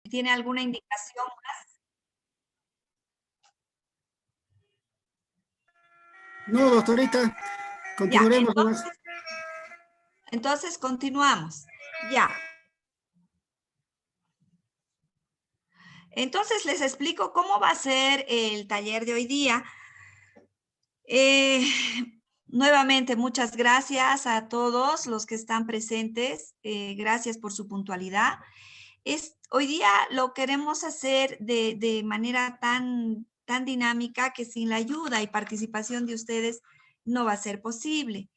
¿Tiene alguna indicación? No, doctorita, Ya, continuaremos nomás. entonces continuamos. Ya. Entonces les explico cómo va a ser el taller de hoy día. Nuevamente, muchas gracias a todos los que están presentes. Gracias por su puntualidad. Hoy día lo queremos hacer de manera tan dinámica que sin la ayuda y participación de ustedes no va a ser posible.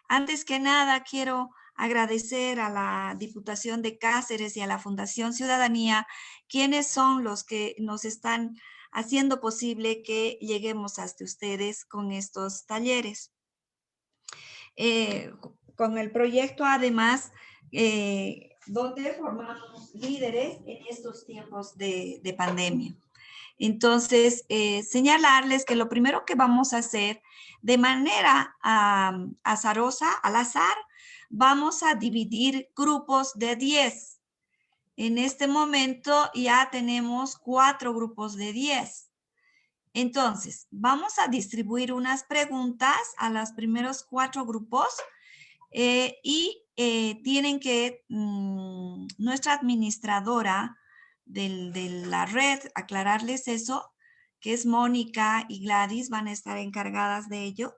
Antes que nada, quiero agradecer a la Diputación de Cáceres y a la Fundación Ciudadanía, quienes son los que nos están haciendo posible que lleguemos hasta ustedes con estos talleres. Con el proyecto, además, donde formamos líderes en estos tiempos de pandemia. Entonces, señalarles que lo primero que vamos a hacer de manera azarosa, al azar, vamos a dividir grupos de 10. En este momento ya tenemos 4 grupos de 10. Entonces, vamos a distribuir unas preguntas a los primeros 4 grupos y tienen que, nuestra administradora de la red, aclararles eso, que es Mónica y Gladys, van a estar encargadas de ello.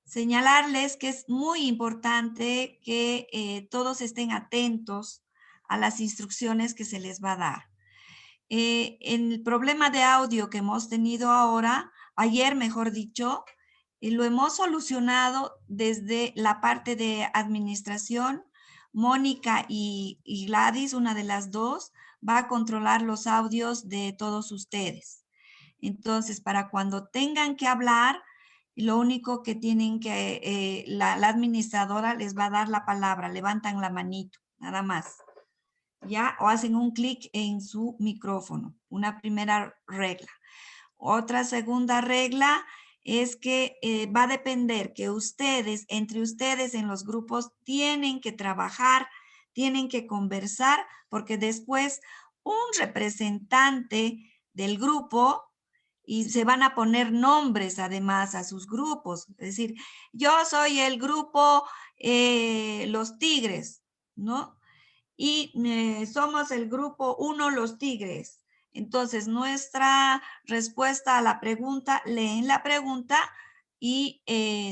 Señalarles que es muy importante que todos estén atentos a las instrucciones que se les va a dar. En el problema de audio que hemos tenido ahora, ayer mejor dicho, lo hemos solucionado desde la parte de administración. Mónica y Gladys, una de las dos, va a controlar los audios de todos ustedes. Entonces, para cuando tengan que hablar, lo único que tienen que, la administradora les va a dar la palabra, levantan la manito, nada más. ¿Ya? O hacen un clic en su micrófono, una primera regla. Otra segunda regla es que va a depender que ustedes, entre ustedes en los grupos, tienen que trabajar, tienen que conversar, porque después un representante del grupo, y se van a poner nombres además a sus grupos, es decir, yo soy el grupo Los Tigres, ¿no? Y somos el grupo 1, los Tigres. Entonces, nuestra respuesta a la pregunta, leen la pregunta y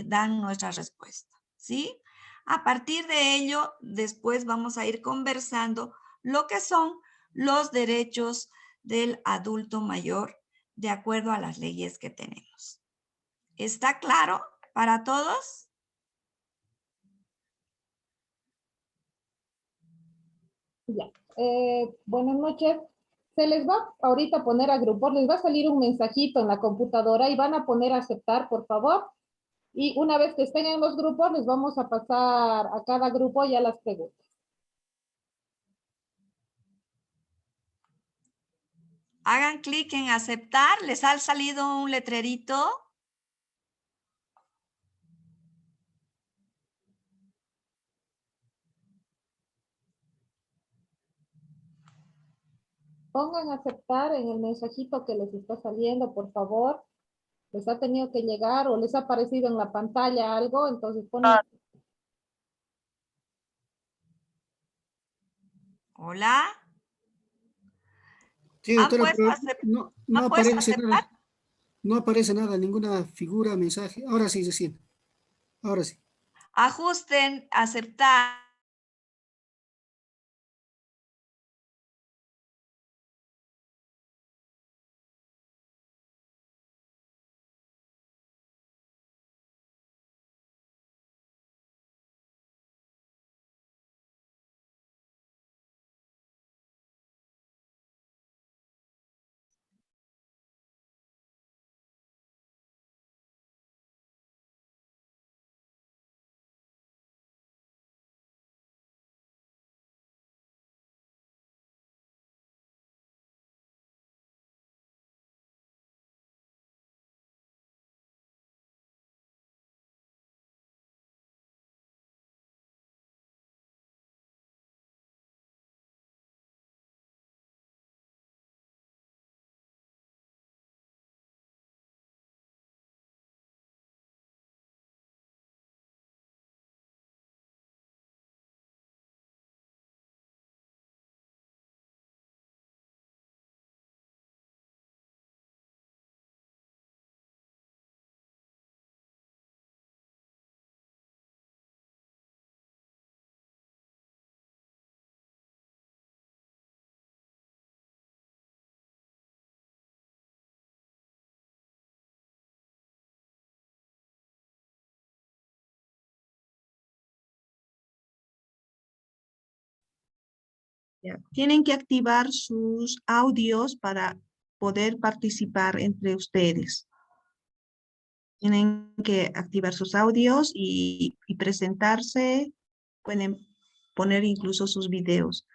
dan nuestra respuesta, ¿sí? A partir de ello, después vamos a ir conversando lo que son los derechos del adulto mayor de acuerdo a las leyes que tenemos. ¿Está claro para todos? Ya. Buenas noches. Se les va ahorita a poner a grupos, les va a salir un mensajito en la computadora y van a poner a aceptar, por favor. Y una vez que estén en los grupos, les vamos a pasar a cada grupo ya las preguntas. Hagan clic en aceptar, les ha salido un letrerito. Pongan a aceptar en el mensajito que les está saliendo, por favor. Les ha tenido que llegar o les ha aparecido en la pantalla algo, entonces ponen. Hola. Sí, ¿Han doctora, puesto, pero no, no ¿Han puesto aparece aceptar? nada. No aparece nada, ninguna figura, mensaje. Ahora sí, recién. Ahora sí. Ajusten, aceptar. Ya. Tienen que activar sus audios para poder participar entre ustedes. Tienen que activar sus audios y presentarse. Pueden poner incluso sus videos.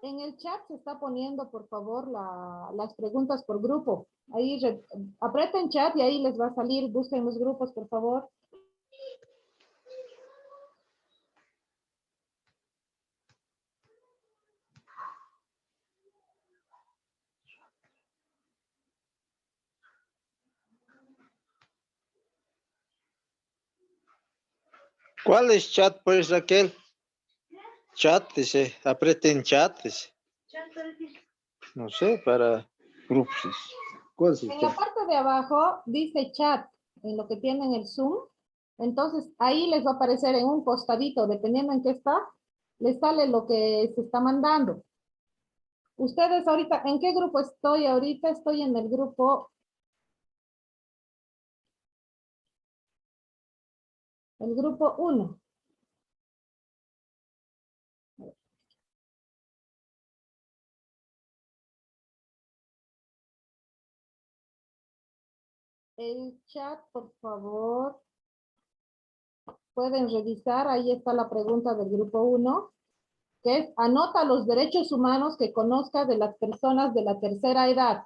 En el chat se está poniendo, por favor, las preguntas por grupo. Ahí aprieten chat y ahí les va a salir. Busquen los grupos, por favor. ¿Cuál es chat, pues, Raquel? Chat, dice, aprieten chat, dice. No sé, para grupos. ¿Cuál es el En la chat? parte de abajo dice chat, en lo que tienen el Zoom. Entonces, ahí les va a aparecer en un costadito, dependiendo en qué está, les sale lo que se está mandando. Ustedes ahorita, ¿en qué grupo estoy? Ahorita estoy en el grupo, el grupo 1. El chat, por favor, pueden revisar, ahí está la pregunta del grupo 1, que es, anota los derechos humanos que conozca de las personas de la tercera edad.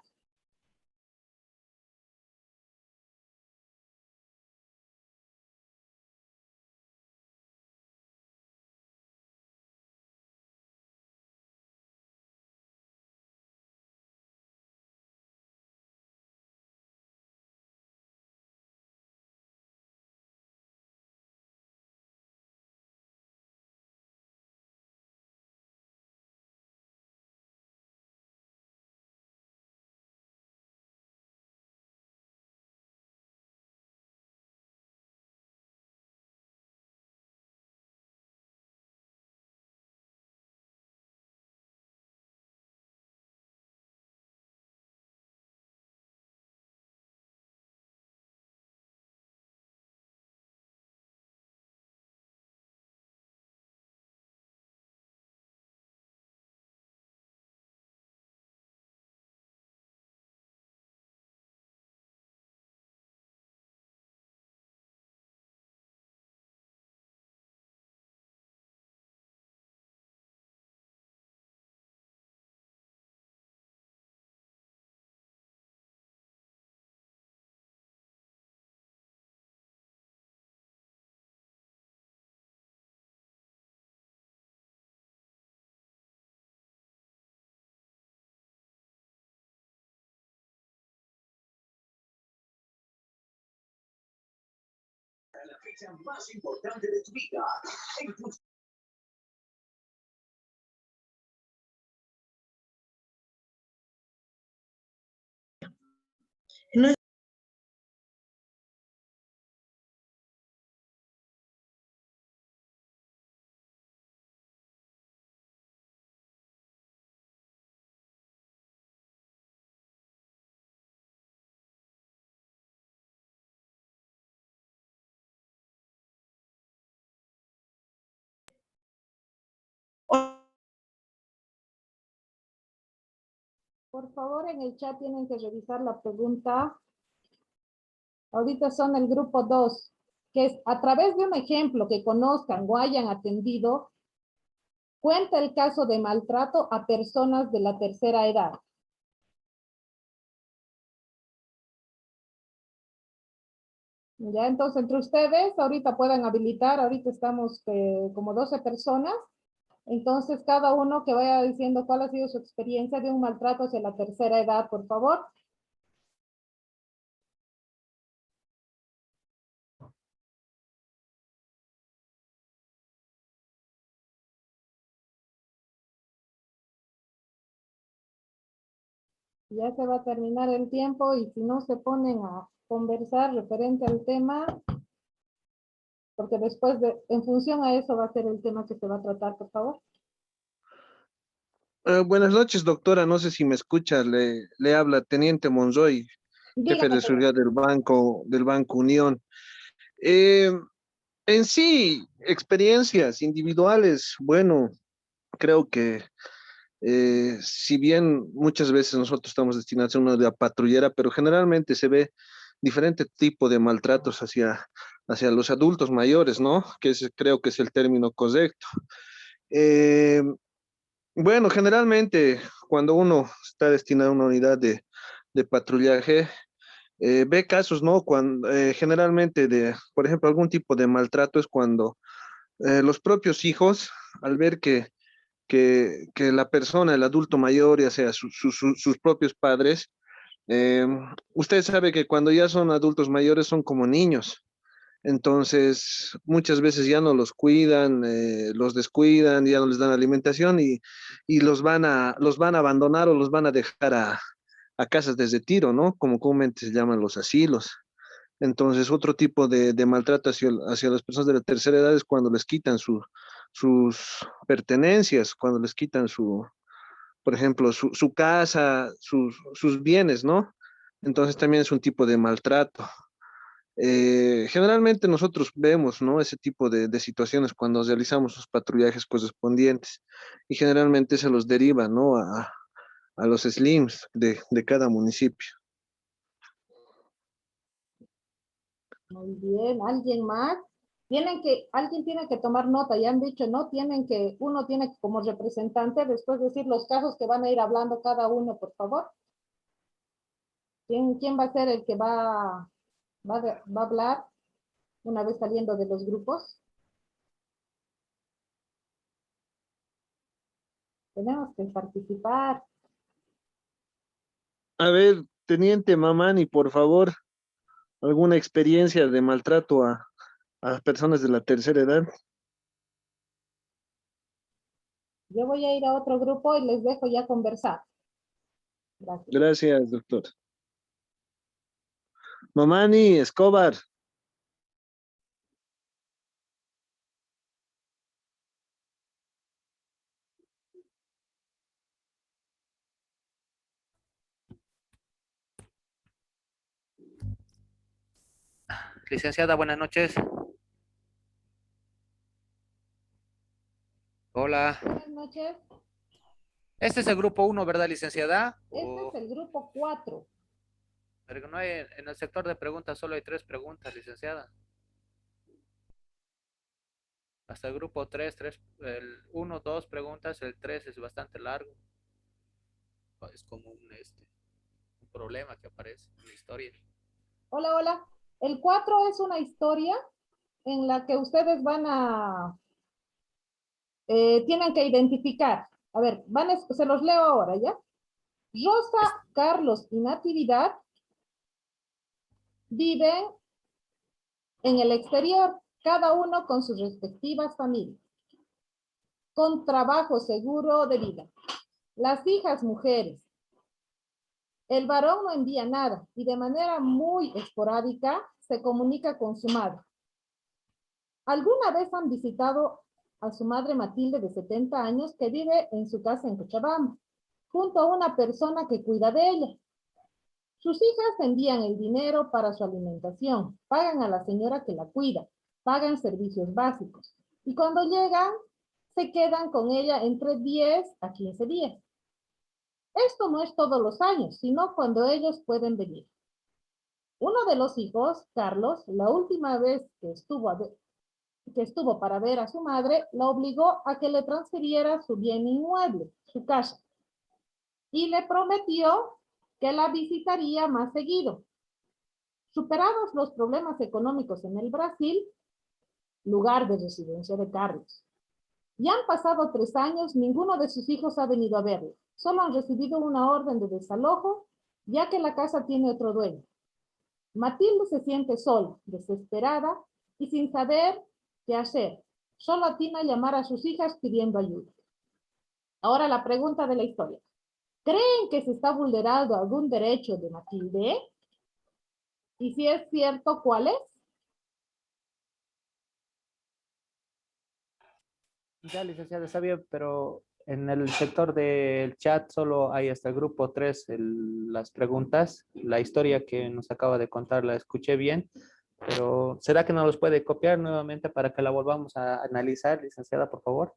No. Por favor, en el chat tienen que revisar la pregunta. Ahorita son el grupo 2, que es a través de un ejemplo que conozcan o hayan atendido, cuenta el caso de maltrato a personas de la tercera edad. Ya, entonces entre ustedes ahorita pueden habilitar, ahorita estamos como 12 personas, entonces cada uno que vaya diciendo cuál ha sido su experiencia de un maltrato hacia la tercera edad, por favor. Ya se va a terminar el tiempo y si no se ponen a conversar referente al tema, porque después en función a eso va a ser el tema que se va a tratar, por favor. Buenas noches, doctora. No sé si me escucha. Le habla Teniente Monroy, jefe Dígame, de seguridad del Banco Unión. Eh, en sí, experiencias individuales, bueno, creo que si bien muchas veces nosotros estamos destinados a una de patrullera, pero generalmente se ve diferente tipo de maltratos hacia los adultos mayores, ¿no? Creo que es el término correcto. Eh, bueno, generalmente cuando uno está destinado a una unidad de patrullaje, ve casos, ¿no? Cuando generalmente por ejemplo, algún tipo de maltrato es cuando los propios hijos, al ver que la persona, el adulto mayor, ya sea sus propios padres, eh, usted sabe que cuando ya son adultos mayores son como niños. Entonces, muchas veces ya no los cuidan, los descuidan, ya no les dan alimentación y los van a abandonar o los van a dejar a casas de retiro, ¿no? Como comúnmente se llaman los asilos. Entonces, otro tipo de maltrato hacia las personas de la tercera edad es cuando les quitan sus pertenencias, cuando les quitan por ejemplo, su casa, sus bienes, ¿no? Entonces también es un tipo de maltrato. Generalmente nosotros vemos, ¿no? Ese tipo de situaciones cuando realizamos los patrullajes correspondientes y generalmente se los deriva, ¿no? A los SLIMs de cada municipio. muy bien, ¿alguien más? Alguien tiene que tomar nota, ya han dicho, ¿no? Uno tiene que como representante después decir los casos que van a ir hablando cada uno, por favor. ¿Quién va a ser el que va a hablar una vez saliendo de los grupos? Tenemos que participar. A ver, teniente Mamani, por favor, alguna experiencia de maltrato a personas de la tercera edad. Yo voy a ir a otro grupo y les dejo ya conversar. Gracias. Gracias, doctor. Mamani, Escobar. Licenciada, buenas noches. Hola. Buenas noches. Este es el grupo 1, ¿verdad, licenciada? Este es el grupo 4. Pero no hay, en el sector de preguntas solo hay 3 preguntas, licenciada. Hasta el grupo 3, el 1, 2 preguntas, el 3 es bastante largo. Es como un problema que aparece en la historia. Hola, hola. El 4 es una historia en la que ustedes tienen que identificar. A ver, se los leo ahora, ¿ya? Rosa, Carlos y Natividad viven en el exterior. cada uno con sus respectivas familias, con trabajo seguro de vida. Las hijas mujeres. El varón no envía nada y de manera muy esporádica se comunica con su madre. ¿Alguna vez han visitado a su madre Matilde de 70 años que vive en su casa en Cochabamba, junto a una persona que cuida de ella? Sus hijas envían el dinero para su alimentación, pagan a la señora que la cuida, pagan servicios básicos y cuando llegan se quedan con ella entre 10 a 15 días. Esto no es todos los años, sino cuando ellos pueden venir. Uno de los hijos, Carlos, la última vez que estuvo para ver a su madre, la obligó a que le transfiriera su bien inmueble, su casa, y le prometió que la visitaría más seguido. Superados los problemas económicos en el Brasil, lugar de residencia de Carlos, ya han pasado 3 años, ninguno de sus hijos ha venido a verlo. Solo han recibido una orden de desalojo, ya que la casa tiene otro dueño. Matilde se siente sola, desesperada y sin saber qué hacer. Solo atina a llamar a sus hijas pidiendo ayuda. Ahora la pregunta de la historia. ¿Creen que se está vulnerando algún derecho de Matilde? Y si es cierto, ¿cuál es? Ya, licenciada, está bien, pero en el sector del chat solo hay hasta el grupo 3 las preguntas. La historia que nos acaba de contar la escuché bien, pero ¿será que nos los puede copiar nuevamente para que la volvamos a analizar, licenciada, por favor?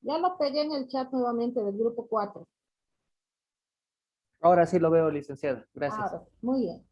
Ya lo pegué en el chat nuevamente del grupo 4. Ahora sí lo veo, licenciada. Gracias. Ahora, muy bien.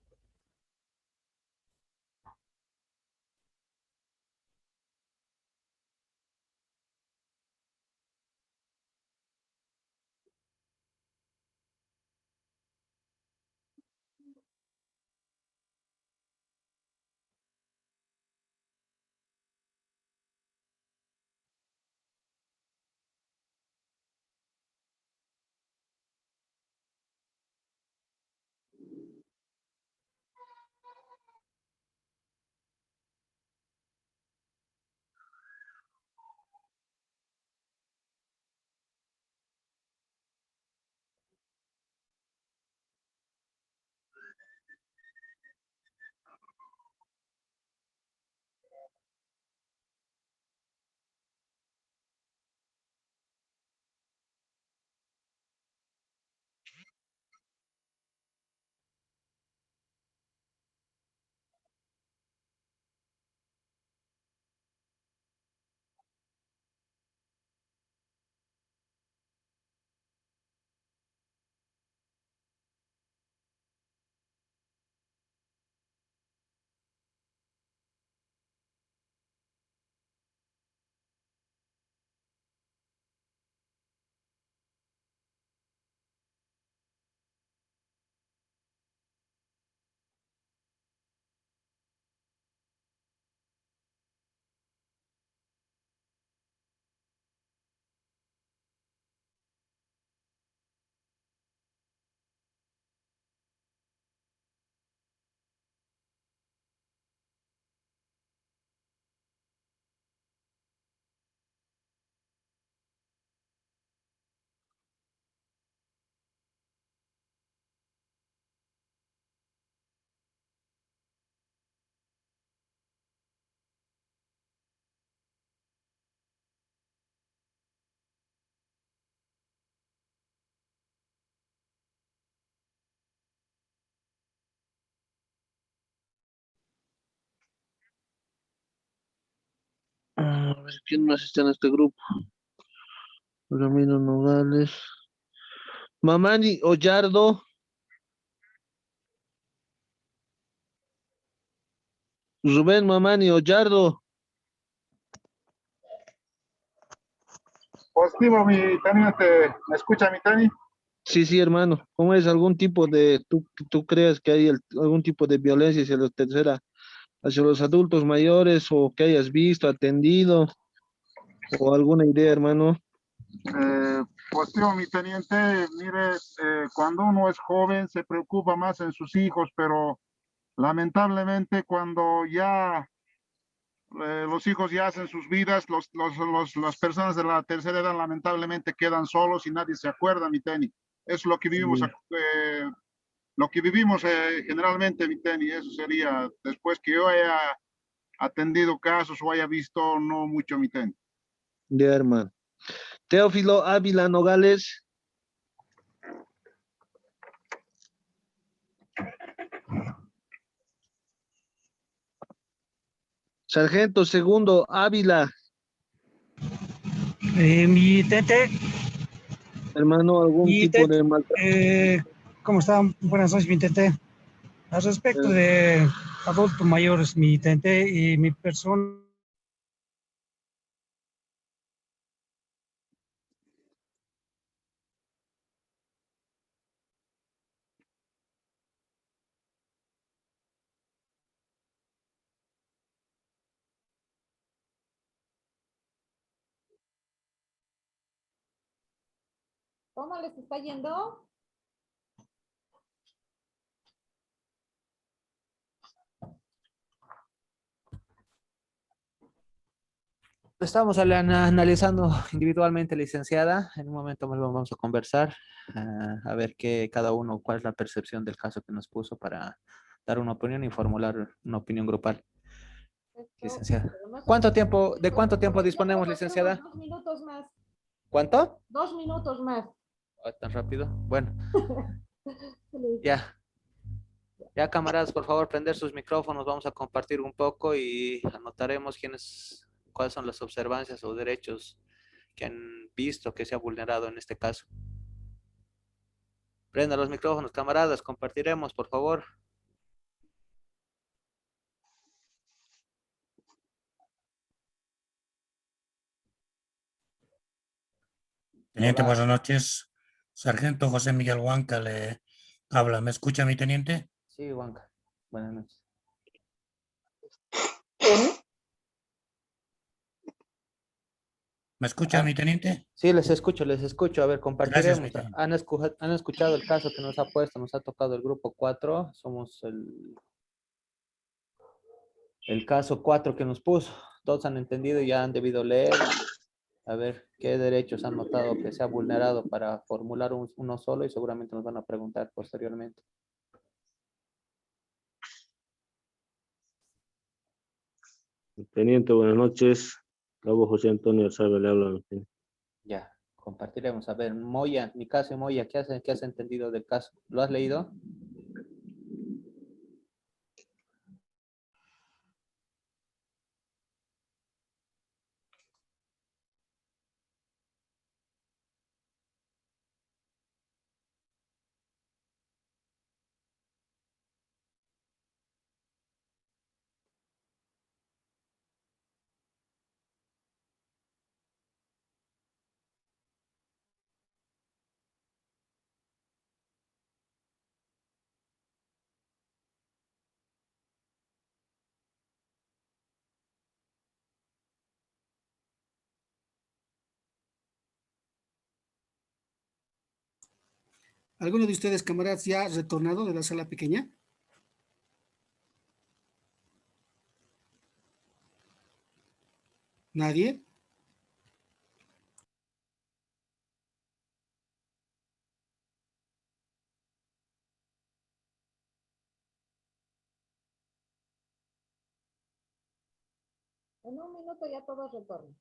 A ver, ¿quién más está en este grupo? Ramiro Nogales. Mamani Ollardo. Rubén Mamani Ollardo. Positivo, mi Tani, ¿me escucha mi Tani? Sí, sí, hermano. ¿Cómo es algún tipo tú crees que hay algún tipo de violencia hacia los adultos mayores o que hayas visto, atendido o alguna idea, hermano? Positivo, mi teniente, mire, cuando uno es joven se preocupa más en sus hijos, pero lamentablemente cuando ya los hijos ya hacen sus vidas, las personas de la tercera edad lamentablemente quedan solos y nadie se acuerda, mi Teni. Es lo que vivimos, Sí, lo que vivimos generalmente, mi Teni. Eso sería después que yo haya atendido casos o haya visto, no mucho, mi Teni. ya, hermano. Teófilo Ávila Nogales. Sargento segundo Ávila. Mi tete, Hermano, algún mi tipo tete, de maltrato. ¿cómo están? Buenas noches, mi tete. Al respecto de adultos mayores, mi tete y mi persona, ¿Cómo les está yendo? Estamos analizando individualmente, licenciada. En un momento más vamos a conversar, a ver cada uno, cuál es la percepción del caso que nos puso para dar una opinión y formular una opinión grupal, licenciada. Pero no sé ¿Cuánto si- tiempo, de cuánto tiempo Todavía disponemos, tenemos licenciada? 2 minutos más. ¿Cuánto? 2 minutos más. Ah, ¿tan rápido? Bueno, ya. Ya, camaradas, por favor, prender sus micrófonos. Vamos a compartir un poco y anotaremos cuáles son las observancias o derechos que han visto que se ha vulnerado en este caso. Prenda los micrófonos, camaradas, compartiremos, por favor. Teniente, Hola. buenas noches. Sargento José Miguel Huanca le habla. ¿Me escucha mi teniente? Sí, Juanca. Buenas noches. ¿Me escucha mi teniente? Sí, les escucho, les escucho. A ver, Gracias, mi compartiremos. teniente. Han escuchado el caso que nos ha puesto, nos ha tocado el grupo 4. Somos el caso 4 que nos puso. Todos han entendido y ya han debido leer. A ver qué derechos han notado que se ha vulnerado para formular uno solo y seguramente nos van a preguntar posteriormente. Teniente, buenas noches. Cabo José Antonio Arzabe le habla. Ya, compartiremos. A ver, Moya, mi caso, Moya, qué has entendido del caso? ¿Lo has leído? ¿Alguno de ustedes, camaradas, ya ha retornado de la sala pequeña? ¿Nadie? En 1 minuto ya todos retornan.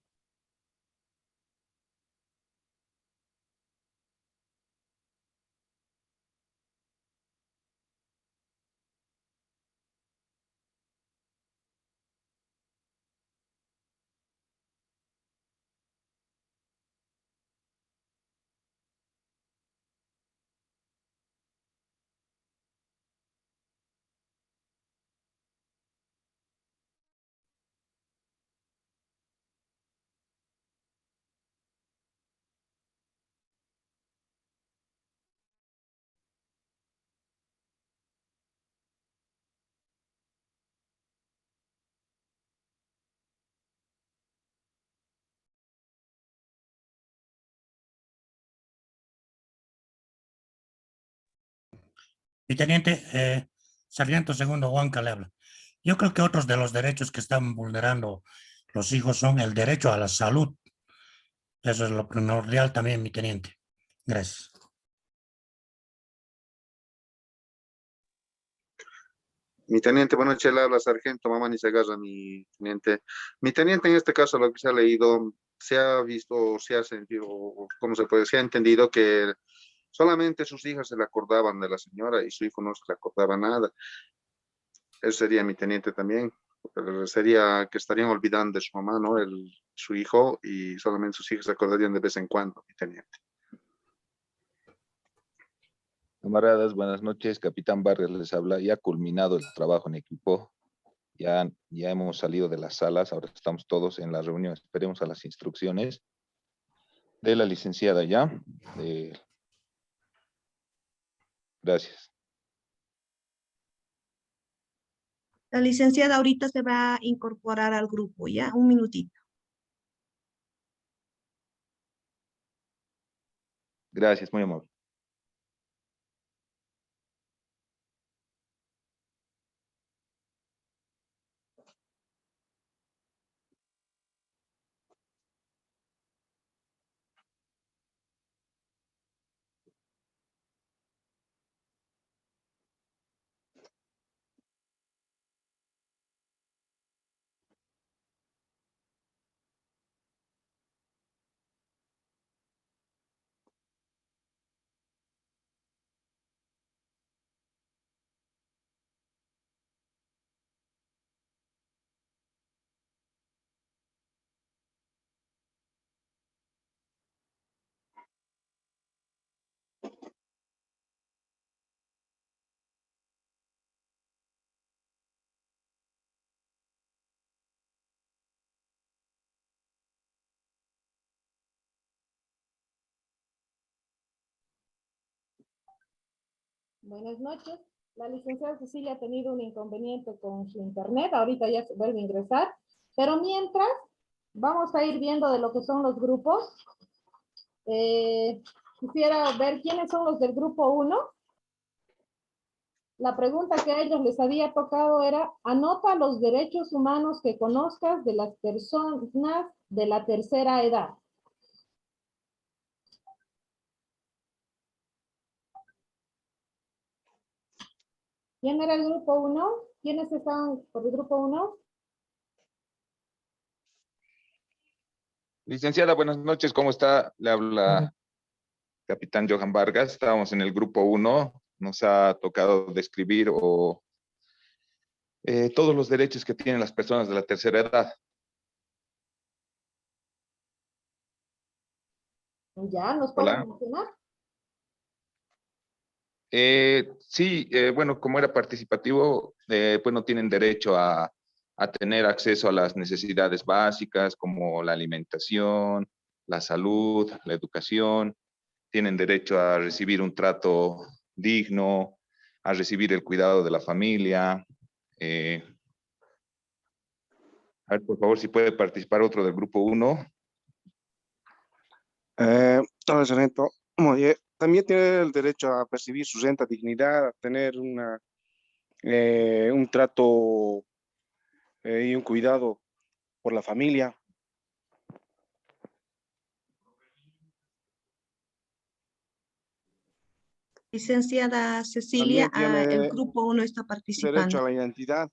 Mi teniente, sargento segundo Huanca le habla. Yo creo que otros de los derechos que están vulnerando los hijos son el derecho a la salud. Eso es lo primordial también, mi teniente. Gracias. Mi teniente, buenas noches, le habla sargento Mamani Segarra, mi teniente. Mi teniente, en este caso, lo que se ha leído, se ha visto, se ha sentido, ¿cómo se puede? Se ha entendido que solamente sus hijas se le acordaban de la señora y su hijo no se le acordaba nada. Eso sería mi teniente también. Pero sería que estarían olvidando de su mamá, ¿no? Su hijo, y solamente sus hijos se acordarían de vez en cuando, mi teniente. Camaradas, buenas noches. Capitán Vargas les habla. Ya ha culminado el trabajo en equipo. Ya hemos salido de las salas. Ahora estamos todos en la reunión. Esperemos a las instrucciones de la licenciada ya. Gracias. La licenciada ahorita se va a incorporar al grupo, ¿ya? Un minutito. Gracias, muy amable. Buenas noches. La licenciada Cecilia ha tenido un inconveniente con su internet. Ahorita ya se vuelve a ingresar. Pero mientras, vamos a ir viendo de lo que son los grupos. Quisiera ver quiénes son los del grupo 1. La pregunta que a ellos les había tocado era, anota los derechos humanos que conozcas de las personas de la tercera edad. ¿Quién era el grupo 1? ¿Quiénes están por el grupo 1? Licenciada, buenas noches. ¿Cómo está? Le habla Capitán Johan Vargas. Estábamos en el grupo 1. Nos ha tocado describir todos los derechos que tienen las personas de la tercera edad. Ya, ¿nos pueden mencionar? Sí, bueno, como era participativo, pues no tienen derecho a tener acceso a las necesidades básicas como la alimentación, la salud, la educación. Tienen derecho a recibir un trato digno, a recibir el cuidado de la familia. A ver, por favor, si puede participar otro del grupo 1. Hola, sargento. Oye, también tiene el derecho a percibir su renta, dignidad, a tener un trato y un cuidado por la familia. Licenciada Cecilia, También tiene el grupo 1 está derecho participando. a la identidad.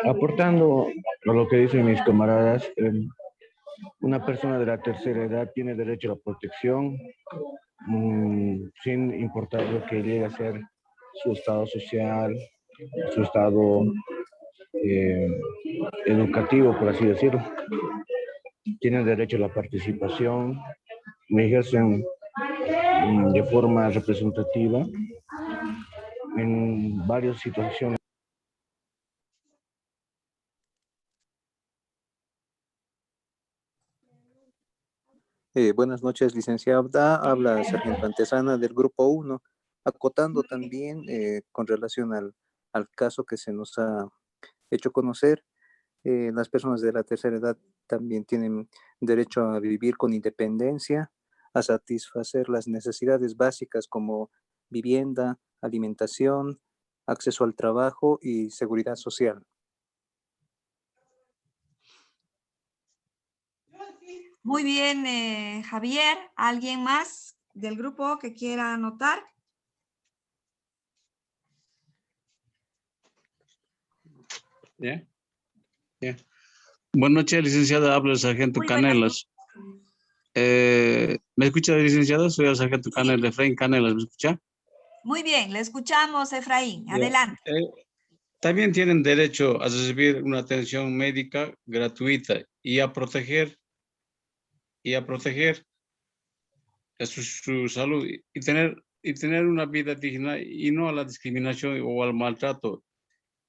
Aportando a lo que dicen mis camaradas, una persona de la tercera edad tiene derecho a la protección, sin importar lo que llegue a ser su estado social, su estado educativo, por así decirlo. Tienen derecho a la participación, ejercen de forma representativa en varias situaciones. Buenas noches, licenciada. Habla Sargento Antesana del Grupo 1, acotando también con relación al caso que se nos ha hecho conocer. Las personas de la tercera edad también tienen derecho a vivir con independencia, a satisfacer las necesidades básicas como vivienda, alimentación, acceso al trabajo y seguridad social. Muy bien, Javier. ¿Alguien más del grupo que quiera anotar? ¿Ya? Ya. Buenas noches, licenciada. Habla el sargento Muy buenas Canelas. ¿Me escucha, licenciada? Soy el sargento Canelas, Efraín Canelas. ¿Me escucha? Muy bien, le escuchamos, Efraín. Ya. Adelante. También tienen derecho a recibir una atención médica gratuita y a proteger su salud y tener una vida digna y no a la discriminación o al maltrato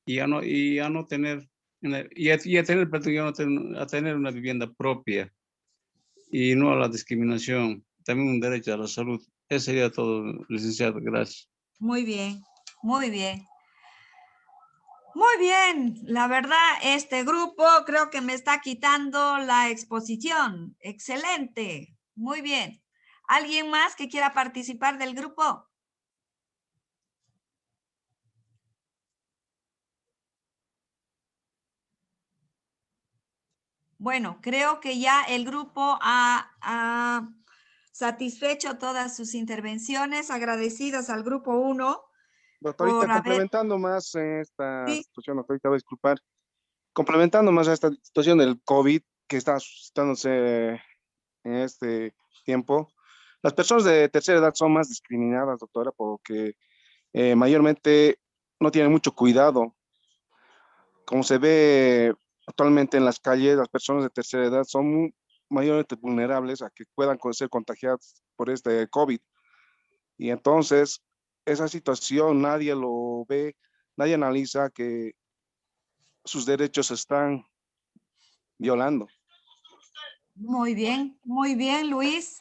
y a no tener a tener una vivienda propia y no a la discriminación, también un derecho a la salud. Eso sería todo, licenciado. Gracias. Muy bien, muy bien. Muy bien, la verdad, este grupo creo que me está quitando la exposición. Excelente, muy bien. ¿Alguien más que quiera participar del grupo? Bueno, creo que ya el grupo ha satisfecho todas sus intervenciones, agradecidas al grupo 1 Doctorita, por haber... complementando más esta Sí. situación, doctorita, voy a disculpar, complementando más a esta situación del COVID que está suscitándose en este tiempo, las personas de tercera edad son más discriminadas, doctora, porque mayormente no tienen mucho cuidado. Como se ve actualmente en las calles, las personas de tercera edad son mayormente vulnerables a que puedan ser contagiadas por este COVID. Y entonces, esa situación nadie lo ve, nadie analiza que sus derechos se están violando. Muy bien, Luis.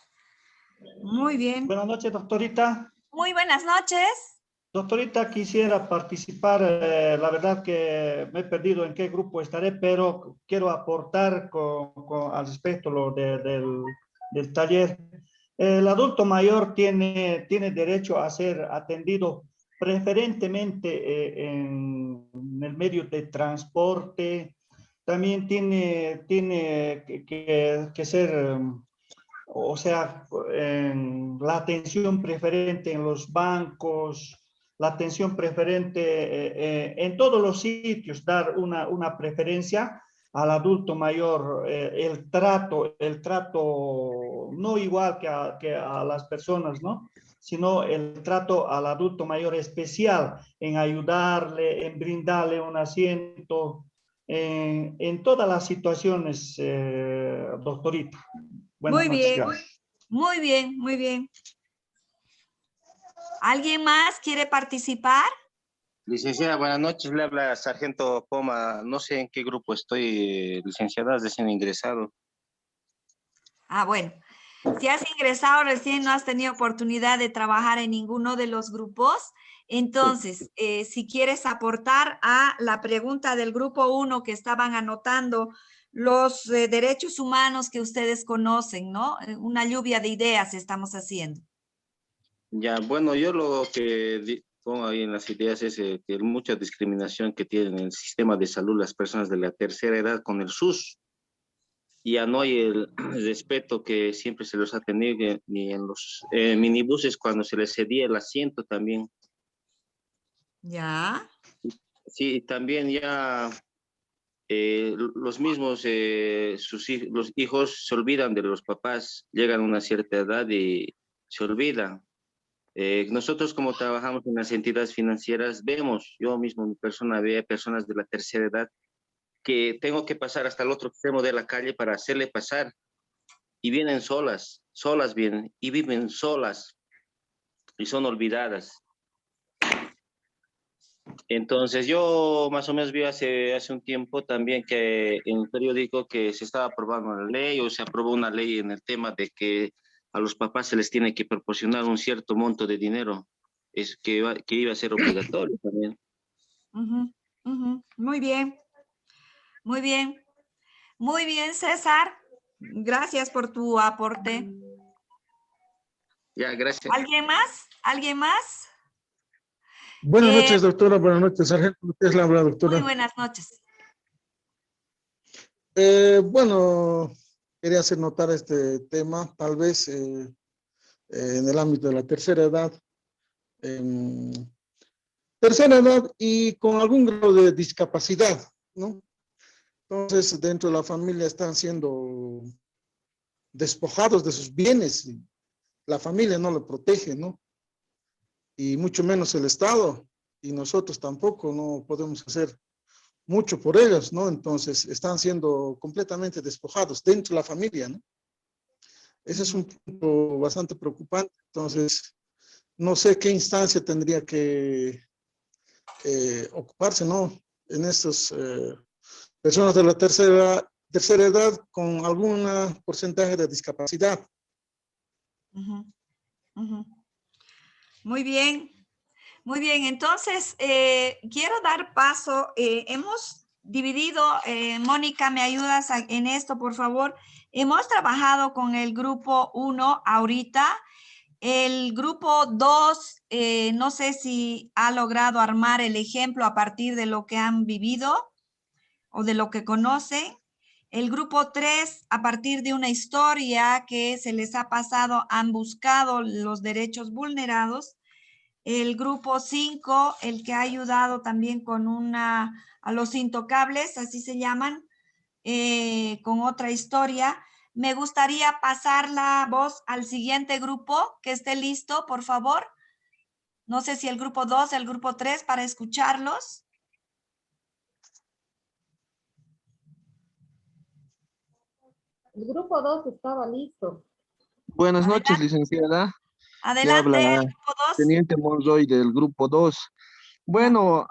Muy bien. Buenas noches, doctorita. Muy buenas noches. Doctorita, quisiera participar. La verdad que me he perdido en qué grupo estaré, pero quiero aportar al respecto del taller. El adulto mayor tiene derecho a ser atendido preferentemente en el medio de transporte. También tiene que ser, o sea, la atención preferente en los bancos, la atención preferente en todos los sitios, dar una preferencia al adulto mayor, el trato no igual que a las personas, ¿no? Sino el trato al adulto mayor especial, en ayudarle, en brindarle un asiento, en todas las situaciones, doctorita. Buenas Muy noches, bien, gracias. muy bien, muy bien. ¿Alguien más quiere participar? Licenciada, buenas noches. Le habla Sargento Poma. No sé en qué grupo estoy, licenciada, recién ingresado. Ah, bueno. Si has ingresado recién, no has tenido oportunidad de trabajar en ninguno de los grupos, entonces, si quieres aportar a la pregunta del grupo 1 que estaban anotando, los derechos humanos que ustedes conocen, ¿no? Una lluvia de ideas estamos haciendo. Ya, bueno, yo lo que pongo ahí en las ideas es que mucha discriminación que tienen en el sistema de salud las personas de la tercera edad con el SUS. Ya no hay el respeto que siempre se los ha tenido ni en los minibuses cuando se les cedía el asiento también. Ya. Sí, también ya los mismos, los hijos se olvidan de los papás, llegan a una cierta edad y se olvidan. Nosotros como trabajamos en las entidades financieras, vemos, yo mismo, mi persona, ve personas de la tercera edad que tengo que pasar hasta el otro extremo de la calle para hacerle pasar y vienen solas vienen y viven solas y son olvidadas. Entonces yo más o menos vi hace un tiempo también que en el periódico que se estaba aprobando una ley o se aprobó una ley en el tema de que a los papás se les tiene que proporcionar un cierto monto de dinero, es que iba a ser obligatorio también. Muy bien. Muy bien. Muy bien, César. Gracias por tu aporte. Ya, gracias. ¿Alguien más? ¿Alguien más? Buenas noches, doctora. Buenas noches, sargento. ¿Qué es la habla, doctora? Muy buenas noches. Bueno, quería hacer notar este tema, tal vez en el ámbito de la tercera edad. Tercera edad y con algún grado de discapacidad, ¿no? Entonces, dentro de la familia están siendo despojados de sus bienes. Y la familia no lo protege, ¿no? Y mucho menos el Estado. Y nosotros tampoco no podemos hacer mucho por ellos, ¿no? Entonces, están siendo completamente despojados dentro de la familia, ¿no? Ese es un punto bastante preocupante. Entonces, no sé qué instancia tendría que ocuparse, ¿no? En estas personas de la tercera edad con algún porcentaje de discapacidad. Ujú, ujú. Muy bien. Muy bien, entonces quiero dar paso. Hemos dividido, Mónica, ¿me ayudas en esto, por favor? Hemos trabajado con el grupo 1 ahorita. El grupo 2, no sé si ha logrado armar el ejemplo a partir de lo que han vivido o de lo que conocen. El grupo 3, a partir de una historia que se les ha pasado, han buscado los derechos vulnerados. El grupo 5, el que ha ayudado también con a los intocables, así se llaman, con otra historia. Me gustaría pasar la voz al siguiente grupo, que esté listo, por favor. No sé si el grupo 2, el grupo 3, para escucharlos. El grupo 2 estaba listo. Buenas noches, licenciada. Le Adelante, habla el grupo 2. Teniente Monroy del Grupo 2. Bueno,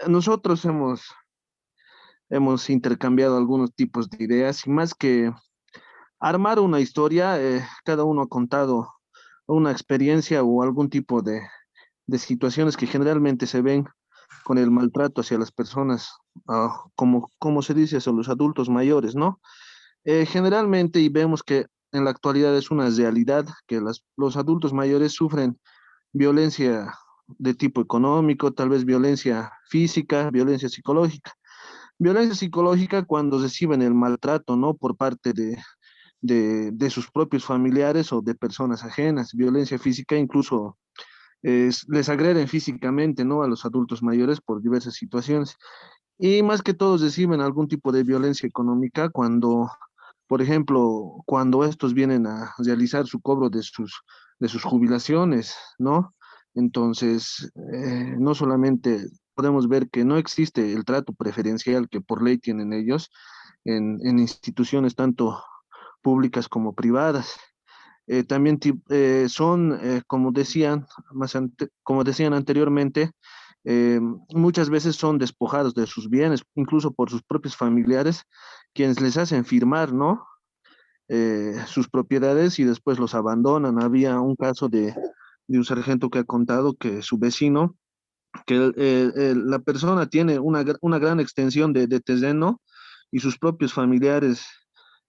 nosotros hemos intercambiado algunos tipos de ideas y más que armar una historia, cada uno ha contado una experiencia o algún tipo de situaciones que generalmente se ven con el maltrato hacia las personas, como se dice, son los adultos mayores, ¿no? Generalmente, y vemos que en la actualidad es una realidad, que los adultos mayores sufren violencia de tipo económico, tal vez violencia física, violencia psicológica. Violencia psicológica cuando reciben el maltrato, ¿no? Por parte de sus propios familiares o de personas ajenas. Violencia física incluso les agreden físicamente, ¿no? A los adultos mayores por diversas situaciones. Y más que todos reciben algún tipo de violencia económica cuando, por ejemplo, cuando estos vienen a realizar su cobro de sus jubilaciones, ¿no? Entonces, no solamente podemos ver que no existe el trato preferencial que por ley tienen ellos en instituciones tanto públicas como privadas. También son, como decían, como decían anteriormente, muchas veces son despojados de sus bienes, incluso por sus propios familiares, quienes les hacen firmar, ¿no? Sus propiedades y después los abandonan. Había un caso de un sargento que ha contado que su vecino, que la persona tiene una gran extensión de terreno y sus propios familiares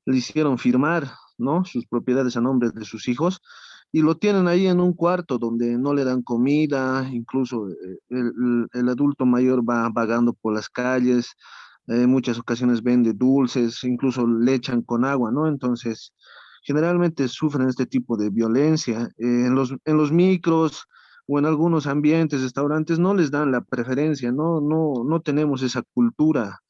le hicieron firmar, ¿no? Sus propiedades a nombre de sus hijos y lo tienen ahí en un cuarto donde no le dan comida, incluso el adulto mayor va vagando por las calles, muchas ocasiones vende dulces, incluso le echan con agua, ¿no? Entonces, generalmente sufren este tipo de violencia. En los micros o en algunos ambientes, restaurantes, no les dan la preferencia, no tenemos esa cultura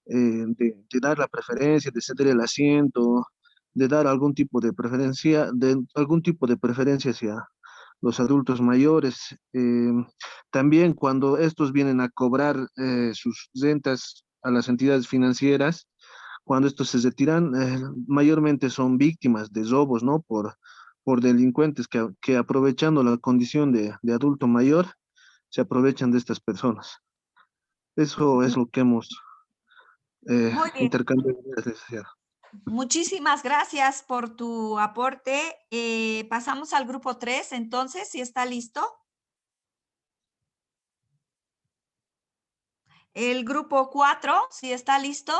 de dar la preferencia, de ceder el asiento, de dar algún tipo de preferencia hacia los adultos mayores. También cuando estos vienen a cobrar sus rentas a las entidades financieras, cuando estos se retiran, mayormente son víctimas de robos, ¿no? Por delincuentes que aprovechando la condición de adulto mayor, se aprovechan de estas personas. Eso es lo que hemos Muy bien. intercambiado ideas, licenciado. Muchísimas gracias por tu aporte. Pasamos al grupo 3, entonces, si está listo. El grupo 4, ¿sí está listo?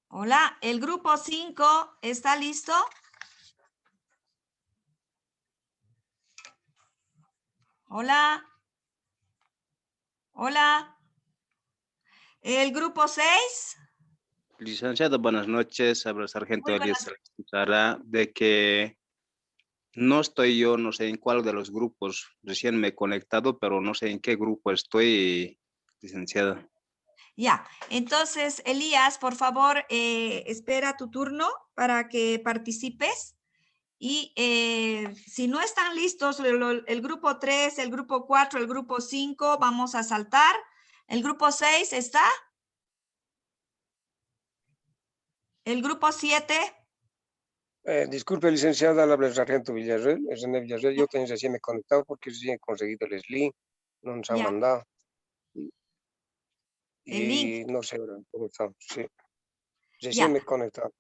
Hola, el grupo 5, ¿está listo? Hola. Hola. El grupo 6. Licenciada, buenas noches. Habla el sargento Muy Elías buenas. Sara, de que no estoy yo, no sé en cuál de los grupos. Recién me he conectado, pero no sé en qué grupo estoy, licenciada. Ya, entonces, Elías, por favor, espera tu turno para que participes. Y si no están listos el grupo 3, el grupo 4, el grupo 5, vamos a saltar. ¿El grupo 6 está? ¿El grupo 7? Disculpe, licenciada, habla el sargento Villarreal, es René Villarreal. Yo también recién me he conectado porque recién he conseguido el link, no nos han Ya. mandado. El link. Y no sé ahora cómo estamos, sí. Ya. Recién me he conectado.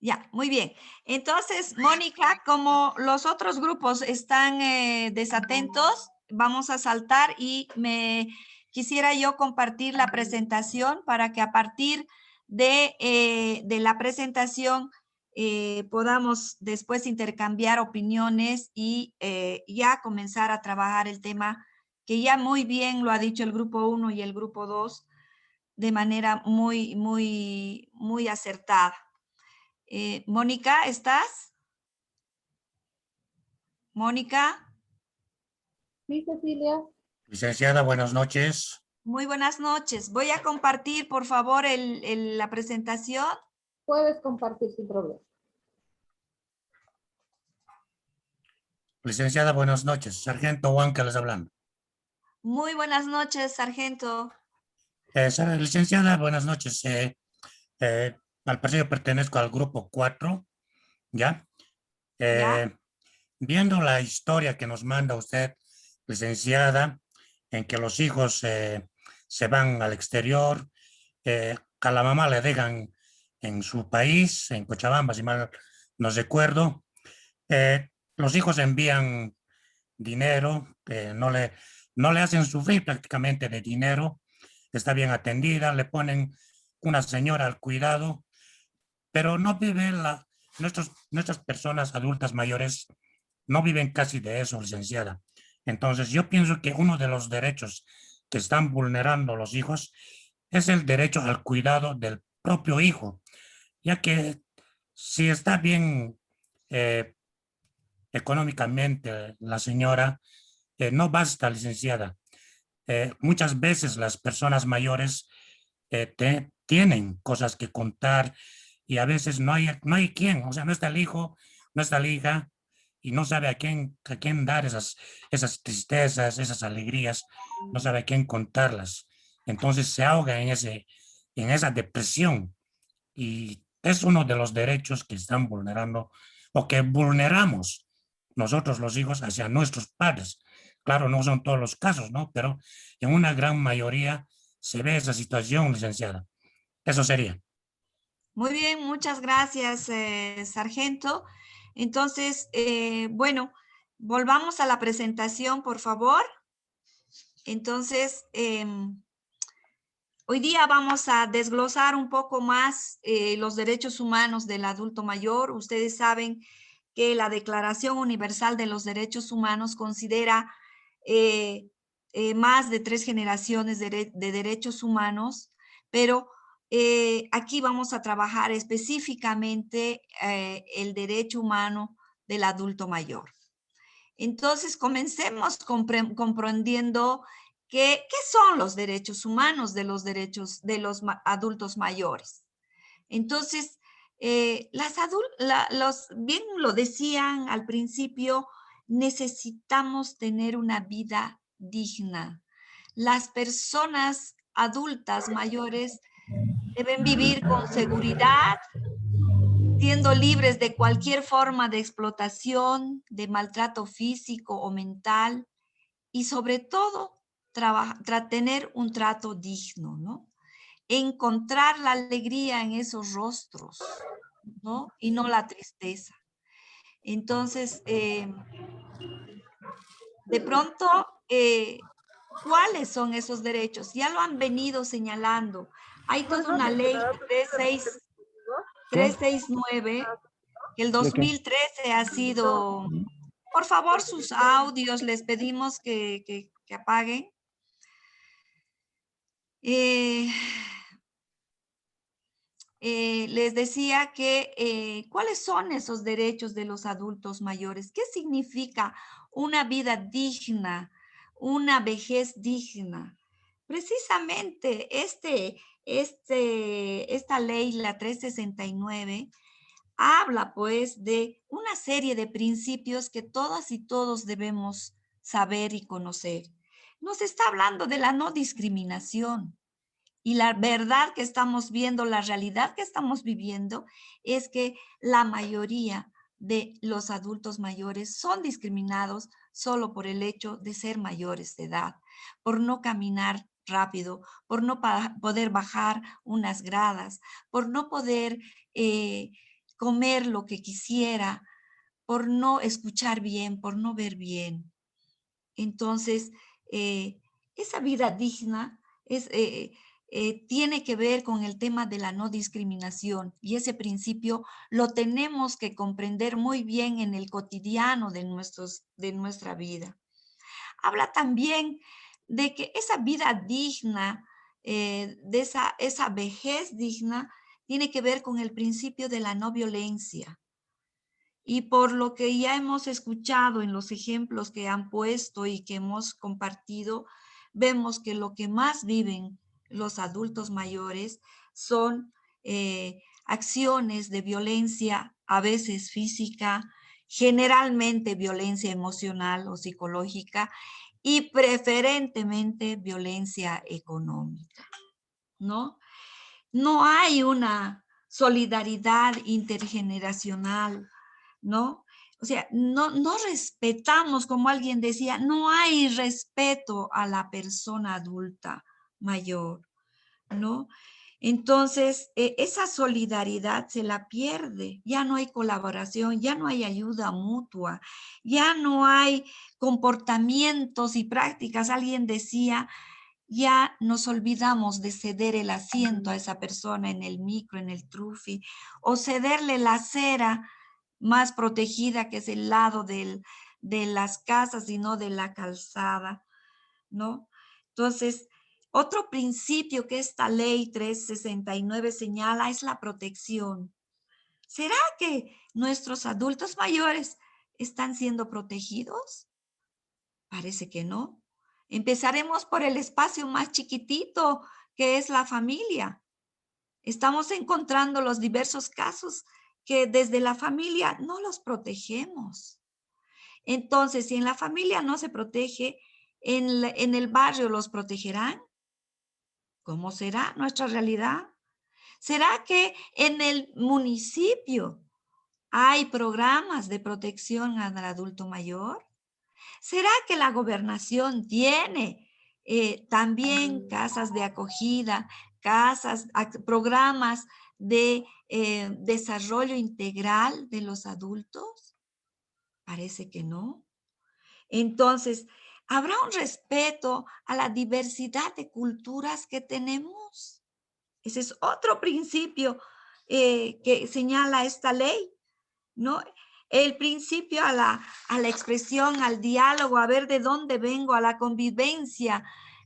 Ya, muy bien. Entonces, Mónica, como los otros grupos están desatentos, vamos a saltar y quisiera yo compartir la presentación para que a partir de la presentación podamos después intercambiar opiniones y ya comenzar a trabajar el tema que ya muy bien lo ha dicho el grupo 1 y el grupo 2 de manera muy acertada. Mónica, ¿estás? Mónica. Sí, Cecilia. Licenciada, buenas noches. Muy buenas noches. Voy a compartir, por favor, la presentación. Puedes compartir sin problema. Licenciada, buenas noches. Sargento Huanca les hablando. Muy buenas noches, sargento. Licenciada, buenas noches. Al parecer yo pertenezco al grupo 4, ¿ya? ¿Ya? Viendo la historia que nos manda usted, licenciada, en que los hijos se van al exterior, a la mamá le dejan en su país, en Cochabamba, si mal no recuerdo. Los hijos envían dinero, no le hacen sufrir prácticamente de dinero, está bien atendida, le ponen una señora al cuidado, pero no viven nuestras personas adultas mayores, no viven casi de eso, licenciada. Entonces, yo pienso que uno de los derechos que están vulnerando los hijos es el derecho al cuidado del propio hijo, ya que si está bien económicamente la señora, no basta, licenciada. Muchas veces las personas mayores tienen cosas que contar y a veces no hay quien, o sea, no está el hijo, no está la hija y no sabe a quién dar esas tristezas, esas alegrías, no sabe a quién contarlas. Entonces se ahoga en esa depresión y es uno de los derechos que están vulnerando o que vulneramos nosotros los hijos hacia nuestros padres. Claro, no son todos los casos, ¿no? Pero en una gran mayoría se ve esa situación, licenciada. Eso sería. Muy bien, muchas gracias, sargento. Entonces, bueno, volvamos a la presentación, por favor. Entonces, hoy día vamos a desglosar un poco más los derechos humanos del adulto mayor. Ustedes saben que la Declaración Universal de los Derechos Humanos considera más de 3 generaciones de derechos humanos, pero aquí vamos a trabajar específicamente el derecho humano del adulto mayor. Entonces, comencemos comprendiendo ¿qué son los derechos humanos de los adultos mayores? Entonces, bien lo decían al principio, necesitamos tener una vida digna. Las personas adultas mayores deben vivir con seguridad, siendo libres de cualquier forma de explotación, de maltrato físico o mental, y sobre todo tener un trato digno, ¿no? Encontrar la alegría en esos rostros, ¿no? Y no la tristeza. Entonces, de pronto, ¿cuáles son esos derechos? Ya lo han venido señalando. Hay toda una ley 369 que el 2013 ha sido... Por favor, sus audios, les pedimos que apaguen. Les decía que ¿cuáles son esos derechos de los adultos mayores? ¿Qué significa una vida digna, una vejez digna? Precisamente esta ley, la 369, habla pues de una serie de principios que todas y todos debemos saber y conocer. Nos está hablando de la no discriminación. Y la verdad que estamos viendo, la realidad que estamos viviendo, es que la mayoría de los adultos mayores son discriminados solo por el hecho de ser mayores de edad, por no caminar rápido, por no poder bajar unas gradas, por no poder comer lo que quisiera, por no escuchar bien, por no ver bien. Entonces, esa vida digna tiene que ver con el tema de la no discriminación, y ese principio lo tenemos que comprender muy bien en el cotidiano de nuestra vida. Habla también de que esa vida digna, de esa vejez digna, tiene que ver con el principio de la no violencia. Y por lo que ya hemos escuchado en los ejemplos que han puesto y que hemos compartido, vemos que lo que más viven los adultos mayores son acciones de violencia, a veces física, generalmente violencia emocional o psicológica y preferentemente violencia económica, ¿no? No hay una solidaridad intergeneracional, ¿no? O sea, no respetamos, como alguien decía, no hay respeto a la persona adulta mayor, ¿no? Entonces, esa solidaridad se la pierde, ya no hay colaboración, ya no hay ayuda mutua, ya no hay comportamientos y prácticas. Alguien decía, ya nos olvidamos de ceder el asiento a esa persona en el micro, en el trufi, o cederle la acera más protegida, que es el lado de las casas y no de la calzada, ¿no? Entonces, otro principio que esta ley 369 señala es la protección. ¿Será que nuestros adultos mayores están siendo protegidos? Parece que no. Empezaremos por el espacio más chiquitito, que es la familia. Estamos encontrando los diversos casos que desde la familia no los protegemos. Entonces, si en la familia no se protege, ¿en el barrio los protegerán? ¿Cómo será nuestra realidad? ¿Será que en el municipio hay programas de protección al adulto mayor? ¿Será que la gobernación tiene también casas de acogida, programas de desarrollo integral de los adultos? Parece que no. Entonces, ¿habrá un respeto a la diversidad de culturas que tenemos? Ese es otro principio que señala esta ley, ¿no? El principio a la expresión, al diálogo, a ver de dónde vengo, a la convivencia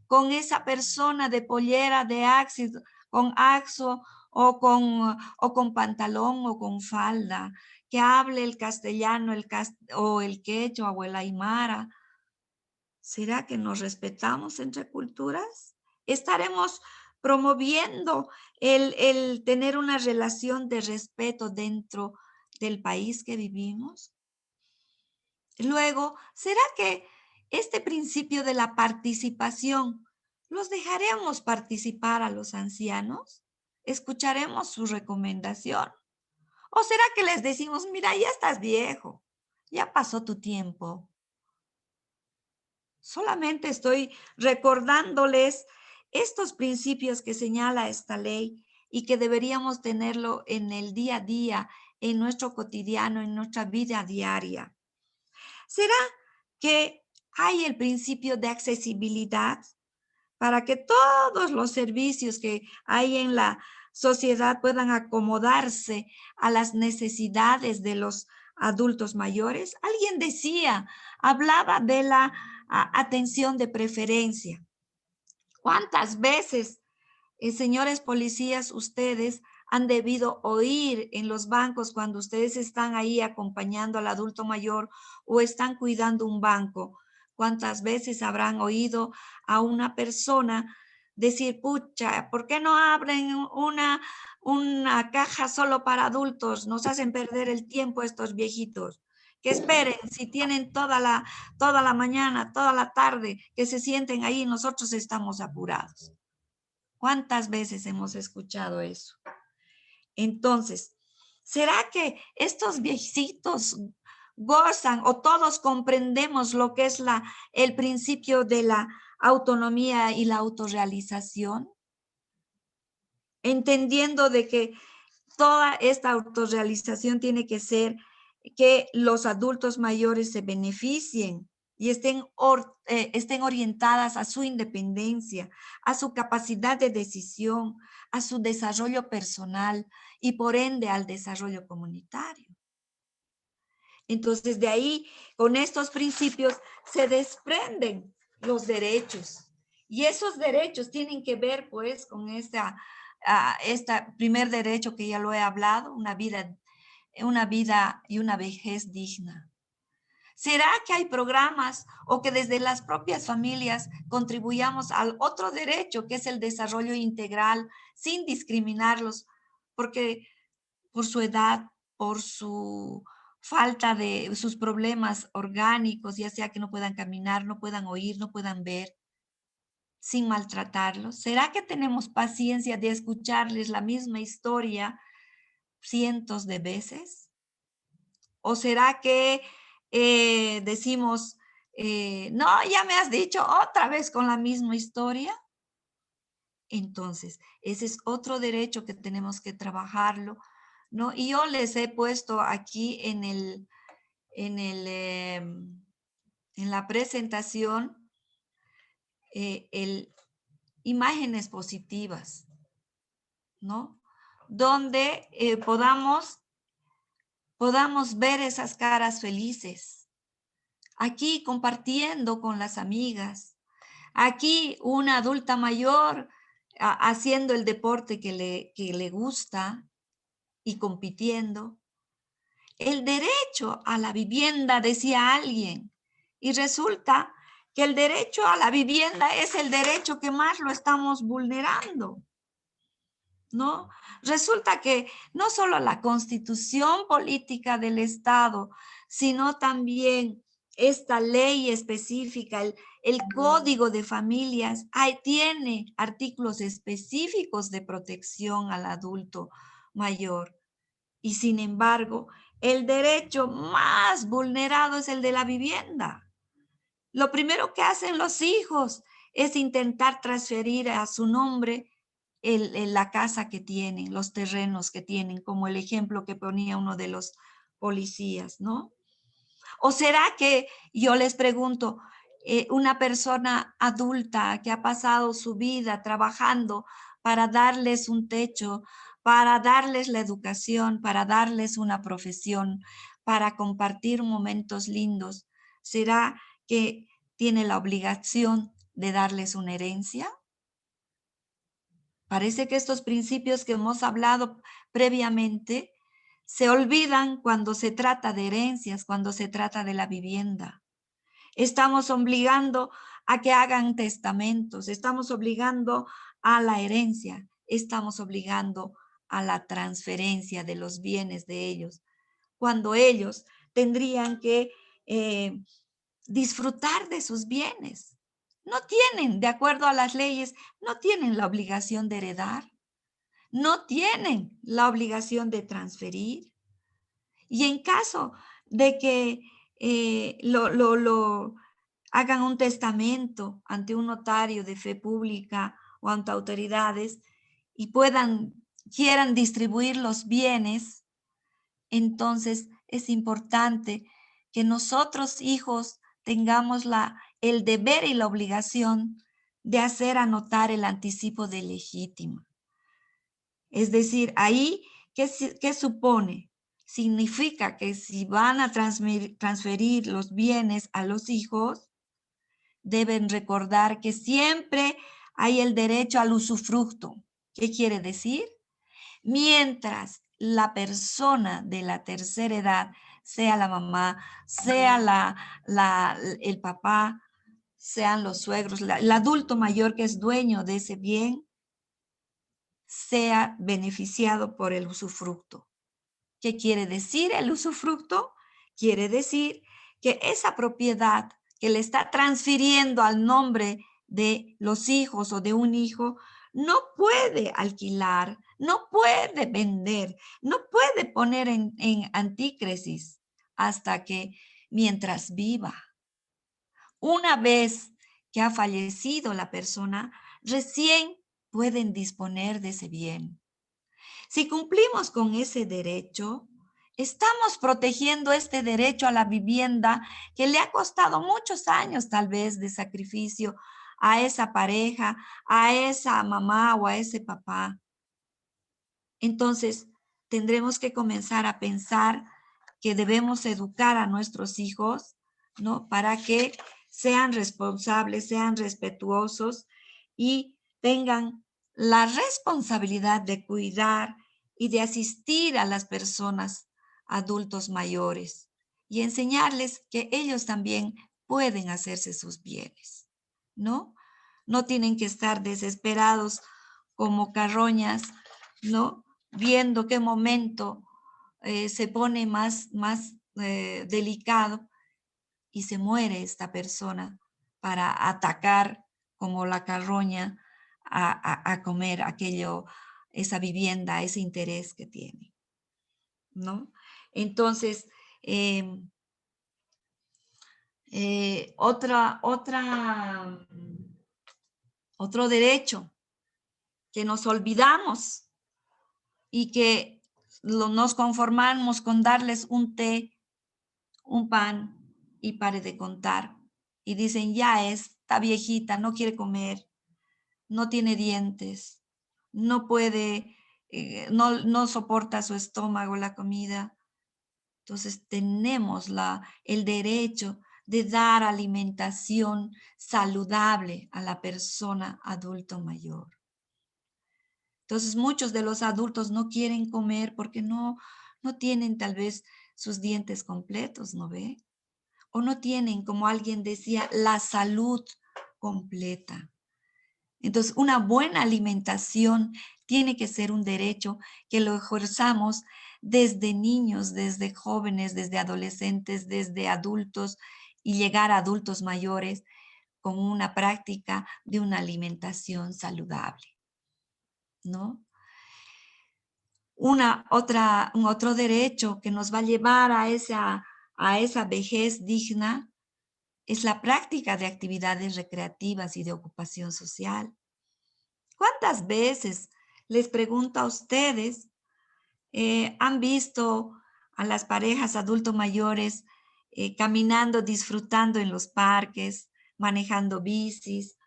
con esa persona de pollera, de axo, con axo o con pantalón o con falda, que hable el castellano o el quechua o el aymara. ¿Será que nos respetamos entre culturas? ¿Estaremos promoviendo el tener una relación de respeto dentro del país que vivimos? Luego, ¿será que este principio de la participación los dejaremos participar a los ancianos? ¿Escucharemos su recomendación? ¿O será que les decimos, mira, ya estás viejo, ya pasó tu tiempo? Solamente estoy recordándoles estos principios que señala esta ley y que deberíamos tenerlo en el día a día, en nuestro cotidiano, en nuestra vida diaria. ¿Será que hay el principio de accesibilidad para que todos los servicios que hay en la sociedad puedan acomodarse a las necesidades de los adultos mayores. Alguien decía, hablaba de la atención de preferencia. ¿Cuántas veces, señores policías, ustedes han debido oír en los bancos cuando ustedes están ahí acompañando al adulto mayor o están cuidando un banco? ¿Cuántas veces habrán oído a una persona decir, pucha, ¿por qué no abren una caja solo para adultos? Nos hacen perder el tiempo estos viejitos. Que esperen, si tienen toda la mañana, toda la tarde, que se sienten ahí, nosotros estamos apurados. ¿Cuántas veces hemos escuchado eso? Entonces, ¿será que estos viejitos gozan o todos comprendemos lo que es el principio de la autonomía y la autorrealización? Entendiendo de que toda esta autorrealización tiene que ser que los adultos mayores se beneficien y estén orientadas a su independencia, a su capacidad de decisión, a su desarrollo personal y por ende al desarrollo comunitario. Entonces de ahí, con estos principios, se desprenden los derechos. Y esos derechos tienen que ver pues con este primer derecho que ya lo he hablado, una vida y una vejez digna. ¿Será que hay programas o que desde las propias familias contribuyamos al otro derecho, que es el desarrollo integral, sin discriminarlos, porque por su edad, por su falta de sus problemas orgánicos, ya sea que no puedan caminar, no puedan oír, no puedan ver, sin maltratarlos? ¿Será que tenemos paciencia de escucharles la misma historia cientos de veces? ¿O será que decimos, no, ya me has dicho otra vez con la misma historia? Entonces, ese es otro derecho que tenemos que trabajarlo, ¿no? Y yo les he puesto aquí en la presentación imágenes positivas, ¿no? Donde podamos ver esas caras felices. Aquí compartiendo con las amigas. Aquí una adulta mayor haciendo el deporte que le gusta y compitiendo. El derecho a la vivienda, decía alguien, y resulta que el derecho a la vivienda es el derecho que más lo estamos vulnerando, ¿no? Resulta que no solo la constitución política del Estado, sino también esta ley específica, el Código de Familias, tiene artículos específicos de protección al adulto mayor. Y sin embargo, el derecho más vulnerado es el de la vivienda. Lo primero que hacen los hijos es intentar transferir a su nombre la casa que tienen, los terrenos que tienen, como el ejemplo que ponía uno de los policías, ¿no? ¿O será que, yo les pregunto, una persona adulta que ha pasado su vida trabajando para darles un techo, para darles la educación, para darles una profesión, para compartir momentos lindos, será que tiene la obligación de darles una herencia? Parece que estos principios que hemos hablado previamente se olvidan cuando se trata de herencias, cuando se trata de la vivienda. Estamos obligando a que hagan testamentos, estamos obligando a la herencia, estamos obligando a la transferencia de los bienes de ellos, cuando ellos tendrían que disfrutar de sus bienes. No tienen, de acuerdo a las leyes, no tienen la obligación de heredar. No tienen la obligación de transferir. Y en caso de que hagan un testamento ante un notario de fe pública o ante autoridades y quieran distribuir los bienes, entonces es importante que nosotros, hijos, tengamos la el deber y la obligación de hacer anotar el anticipo de legítimo. Es decir, ahí, ¿qué supone? Significa que si van a transferir los bienes a los hijos, deben recordar que siempre hay el derecho al usufructo. ¿Qué quiere decir? Mientras la persona de la tercera edad, sea la mamá, sea el papá, sean los suegros, el adulto mayor que es dueño de ese bien, sea beneficiado por el usufructo. ¿Qué quiere decir el usufructo? Quiere decir que esa propiedad que le está transfiriendo al nombre de los hijos o de un hijo, no puede alquilar, no puede vender, no puede poner en antícresis hasta que mientras viva. Una vez que ha fallecido la persona, recién pueden disponer de ese bien. Si cumplimos con ese derecho, estamos protegiendo este derecho a la vivienda que le ha costado muchos años tal vez de sacrificio a esa pareja, a esa mamá o a ese papá. Entonces, tendremos que comenzar a pensar que debemos educar a nuestros hijos, ¿no? Para que sean responsables, sean respetuosos y tengan la responsabilidad de cuidar y de asistir a las personas adultos mayores y enseñarles que ellos también pueden hacerse sus bienes, ¿no? No tienen que estar desesperados como carroñas, ¿no? Viendo qué momento se pone más delicado y se muere esta persona para atacar como la carroña a comer aquello, esa vivienda, ese interés que tiene, ¿no? Entonces, otro derecho que nos olvidamos y que nos conformamos con darles un té, un pan y pare de contar. Y dicen, ya está viejita, no quiere comer, no tiene dientes, no puede, no soporta su estómago la comida. Entonces tenemos el derecho de dar alimentación saludable a la persona adulto mayor. Entonces muchos de los adultos no quieren comer porque no tienen tal vez sus dientes completos, ¿no ve? O no tienen, como alguien decía, la salud completa. Entonces, una buena alimentación tiene que ser un derecho que lo ejerzamos desde niños, desde jóvenes, desde adolescentes, desde adultos y llegar a adultos mayores con una práctica de una alimentación saludable, ¿no? Un otro derecho que nos va a llevar a esa vejez digna es la práctica de actividades recreativas y de ocupación social. ¿Cuántas veces, les pregunto a ustedes, han visto a las parejas adultos mayores caminando, disfrutando en los parques, manejando bicis,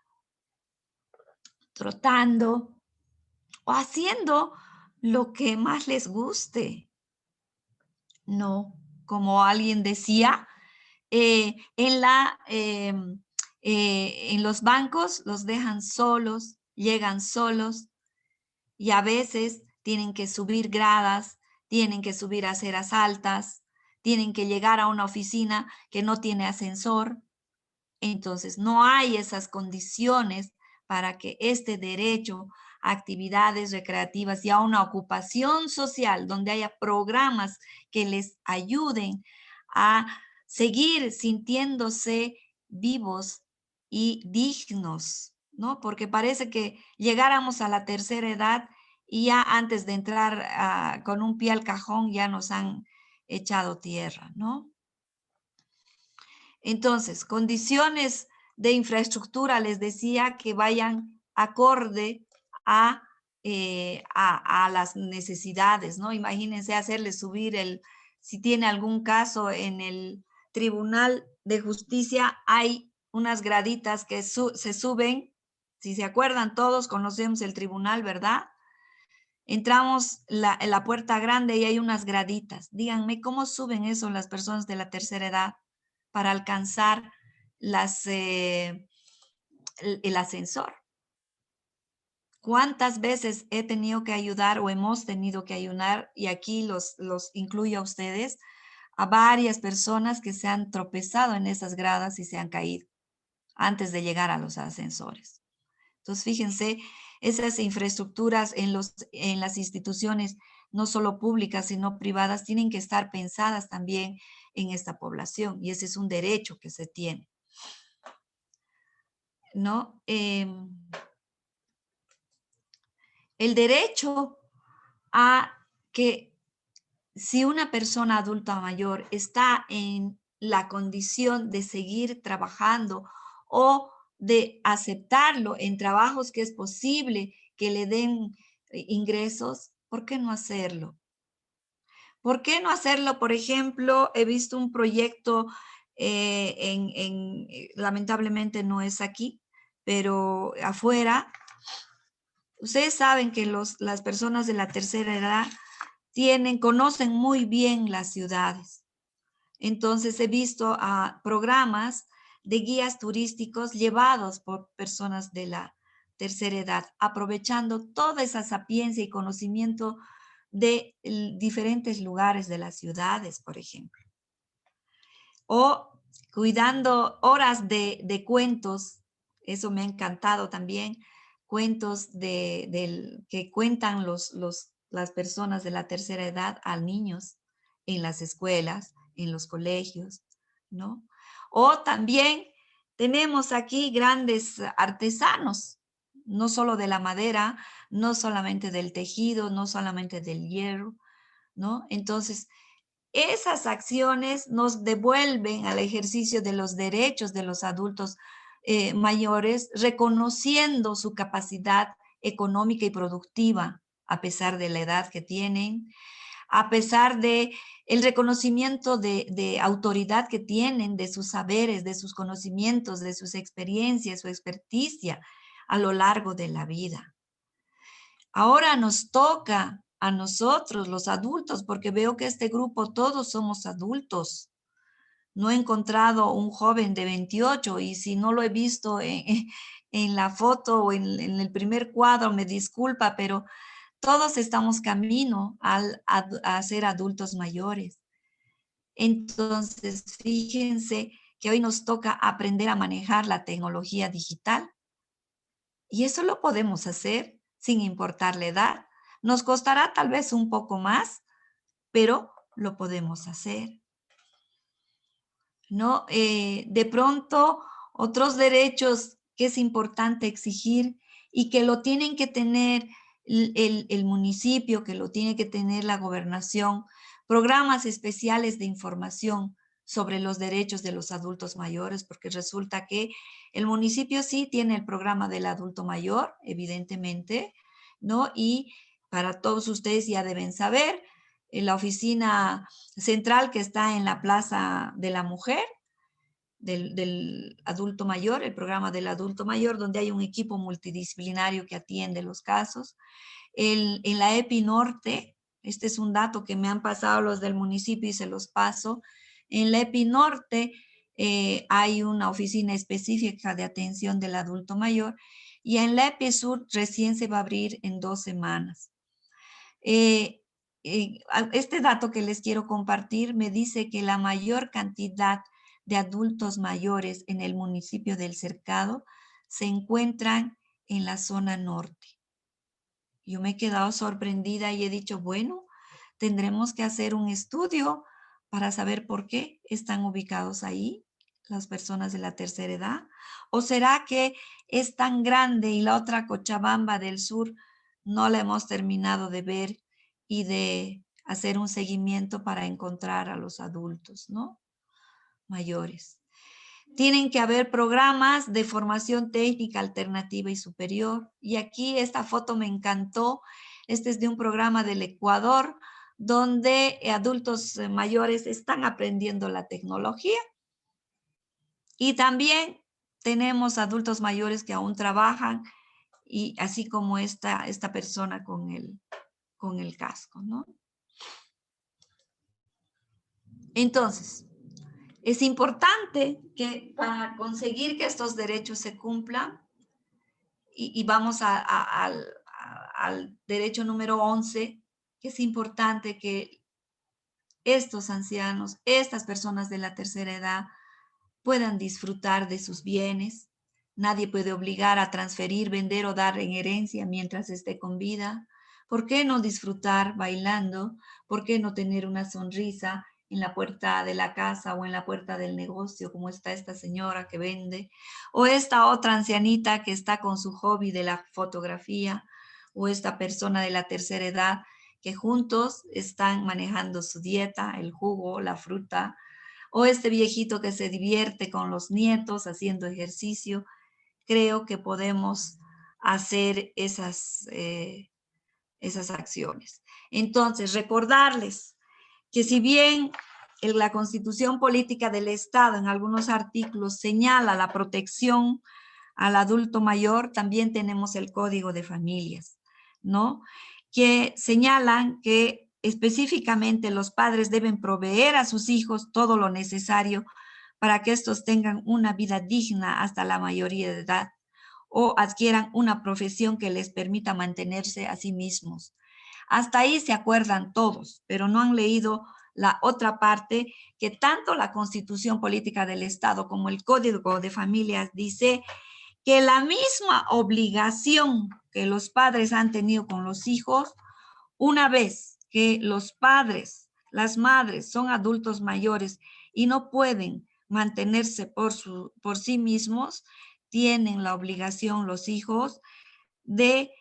trotando o haciendo lo que más les guste? No, como alguien decía, en los bancos los dejan solos, llegan solos y a veces tienen que subir gradas, tienen que subir aceras altas, tienen que llegar a una oficina que no tiene ascensor. Entonces no hay esas condiciones para que este derecho a actividades recreativas y a una ocupación social donde haya programas que les ayuden a seguir sintiéndose vivos y dignos, ¿no? Porque parece que llegáramos a la tercera edad y ya antes de entrar con un pie al cajón ya nos han echado tierra, ¿no? Entonces, condiciones de infraestructura, les decía, que vayan acorde a las necesidades, ¿no? Imagínense hacerle subir si tiene algún caso en el Tribunal de Justicia, hay unas graditas que se suben. Si se acuerdan todos, conocemos el tribunal, ¿verdad? Entramos en la puerta grande y hay unas graditas. Díganme, ¿cómo suben eso las personas de la tercera edad para alcanzar el ascensor? ¿Cuántas veces he tenido que ayudar o hemos tenido que ayudar, y aquí los incluyo a ustedes, a varias personas que se han tropezado en esas gradas y se han caído antes de llegar a los ascensores? Entonces, fíjense, esas infraestructuras en las instituciones, no solo públicas, sino privadas, tienen que estar pensadas también en esta población, y ese es un derecho que se tiene, ¿no? El derecho a que si una persona adulta mayor está en la condición de seguir trabajando o de aceptarlo en trabajos que es posible que le den ingresos, ¿por qué no hacerlo? ¿Por qué no hacerlo? Por ejemplo, he visto un proyecto, lamentablemente no es aquí, pero afuera. Ustedes saben que las personas de la tercera edad conocen muy bien las ciudades. Entonces he visto programas de guías turísticos llevados por personas de la tercera edad, aprovechando toda esa sapiencia y conocimiento de diferentes lugares de las ciudades, por ejemplo. O cuidando horas de cuentos, eso me ha encantado también, cuentos que cuentan las personas de la tercera edad a niños en las escuelas, en los colegios, ¿no? O también tenemos aquí grandes artesanos, no solo de la madera, no solamente del tejido, no solamente del hierro, ¿no? Entonces, esas acciones nos devuelven al ejercicio de los derechos de los adultos mayores, reconociendo su capacidad económica y productiva, a pesar de la edad que tienen, a pesar de el reconocimiento de autoridad que tienen, de sus saberes, de sus conocimientos, de sus experiencias, su experticia a lo largo de la vida. Ahora nos toca a nosotros, los adultos, porque veo que este grupo todos somos adultos. No he encontrado un joven de 28, y si no lo he visto en la foto o en el primer cuadro, me disculpa, pero todos estamos camino a ser adultos mayores. Entonces, fíjense que hoy nos toca aprender a manejar la tecnología digital, y eso lo podemos hacer sin importar la edad. Nos costará tal vez un poco más, pero lo podemos hacer, ¿no? De pronto, otros derechos que es importante exigir y que lo tienen que tener el municipio, que lo tiene que tener la gobernación, programas especiales de información sobre los derechos de los adultos mayores, porque resulta que el municipio sí tiene el programa del adulto mayor, evidentemente, ¿no? Y para todos ustedes ya deben saber, en la oficina central que está en la Plaza de la Mujer, del adulto mayor, el programa del adulto mayor, donde hay un equipo multidisciplinario que atiende los casos. En la EPI Norte, este es un dato que me han pasado los del municipio y se los paso. En la EPI Norte hay una oficina específica de atención del adulto mayor, y en la EPI Sur recién se va a abrir en 2 semanas. Este dato que les quiero compartir me dice que la mayor cantidad de adultos mayores en el municipio del Cercado se encuentran en la zona norte. Yo me he quedado sorprendida y he dicho, bueno, tendremos que hacer un estudio para saber por qué están ubicados ahí las personas de la tercera edad. ¿O será que es tan grande y la otra Cochabamba del sur no la hemos terminado de ver y de hacer un seguimiento para encontrar a los adultos, ¿no? Mayores? Tienen que haber programas de formación técnica alternativa y superior. Y aquí esta foto me encantó. Este es de un programa del Ecuador donde adultos mayores están aprendiendo la tecnología. Y también tenemos adultos mayores que aún trabajan, y así como esta persona con el casco, ¿no? Entonces, es importante que para conseguir que estos derechos se cumplan, y vamos al derecho número 11, que es importante que estos ancianos, estas personas de la tercera edad, puedan disfrutar de sus bienes. Nadie puede obligar a transferir, vender o dar en herencia mientras esté con vida. ¿Por qué no disfrutar bailando? ¿Por qué no tener una sonrisa en la puerta de la casa o en la puerta del negocio, como está esta señora que vende? O esta otra ancianita que está con su hobby de la fotografía, o esta persona de la tercera edad que juntos están manejando su dieta, el jugo, la fruta, o este viejito que se divierte con los nietos haciendo ejercicio. Creo que podemos hacer esas acciones. Entonces, recordarles que si bien la Constitución Política del Estado en algunos artículos señala la protección al adulto mayor, también tenemos el Código de Familias, ¿no? Que señalan que específicamente los padres deben proveer a sus hijos todo lo necesario para que estos tengan una vida digna hasta la mayoría de edad, o adquieran una profesión que les permita mantenerse a sí mismos. Hasta ahí se acuerdan todos, pero no han leído la otra parte, que tanto la Constitución Política del Estado como el Código de Familias dice que la misma obligación que los padres han tenido con los hijos, una vez que los padres, las madres son adultos mayores y no pueden mantenerse por sí mismos, tienen la obligación los hijos de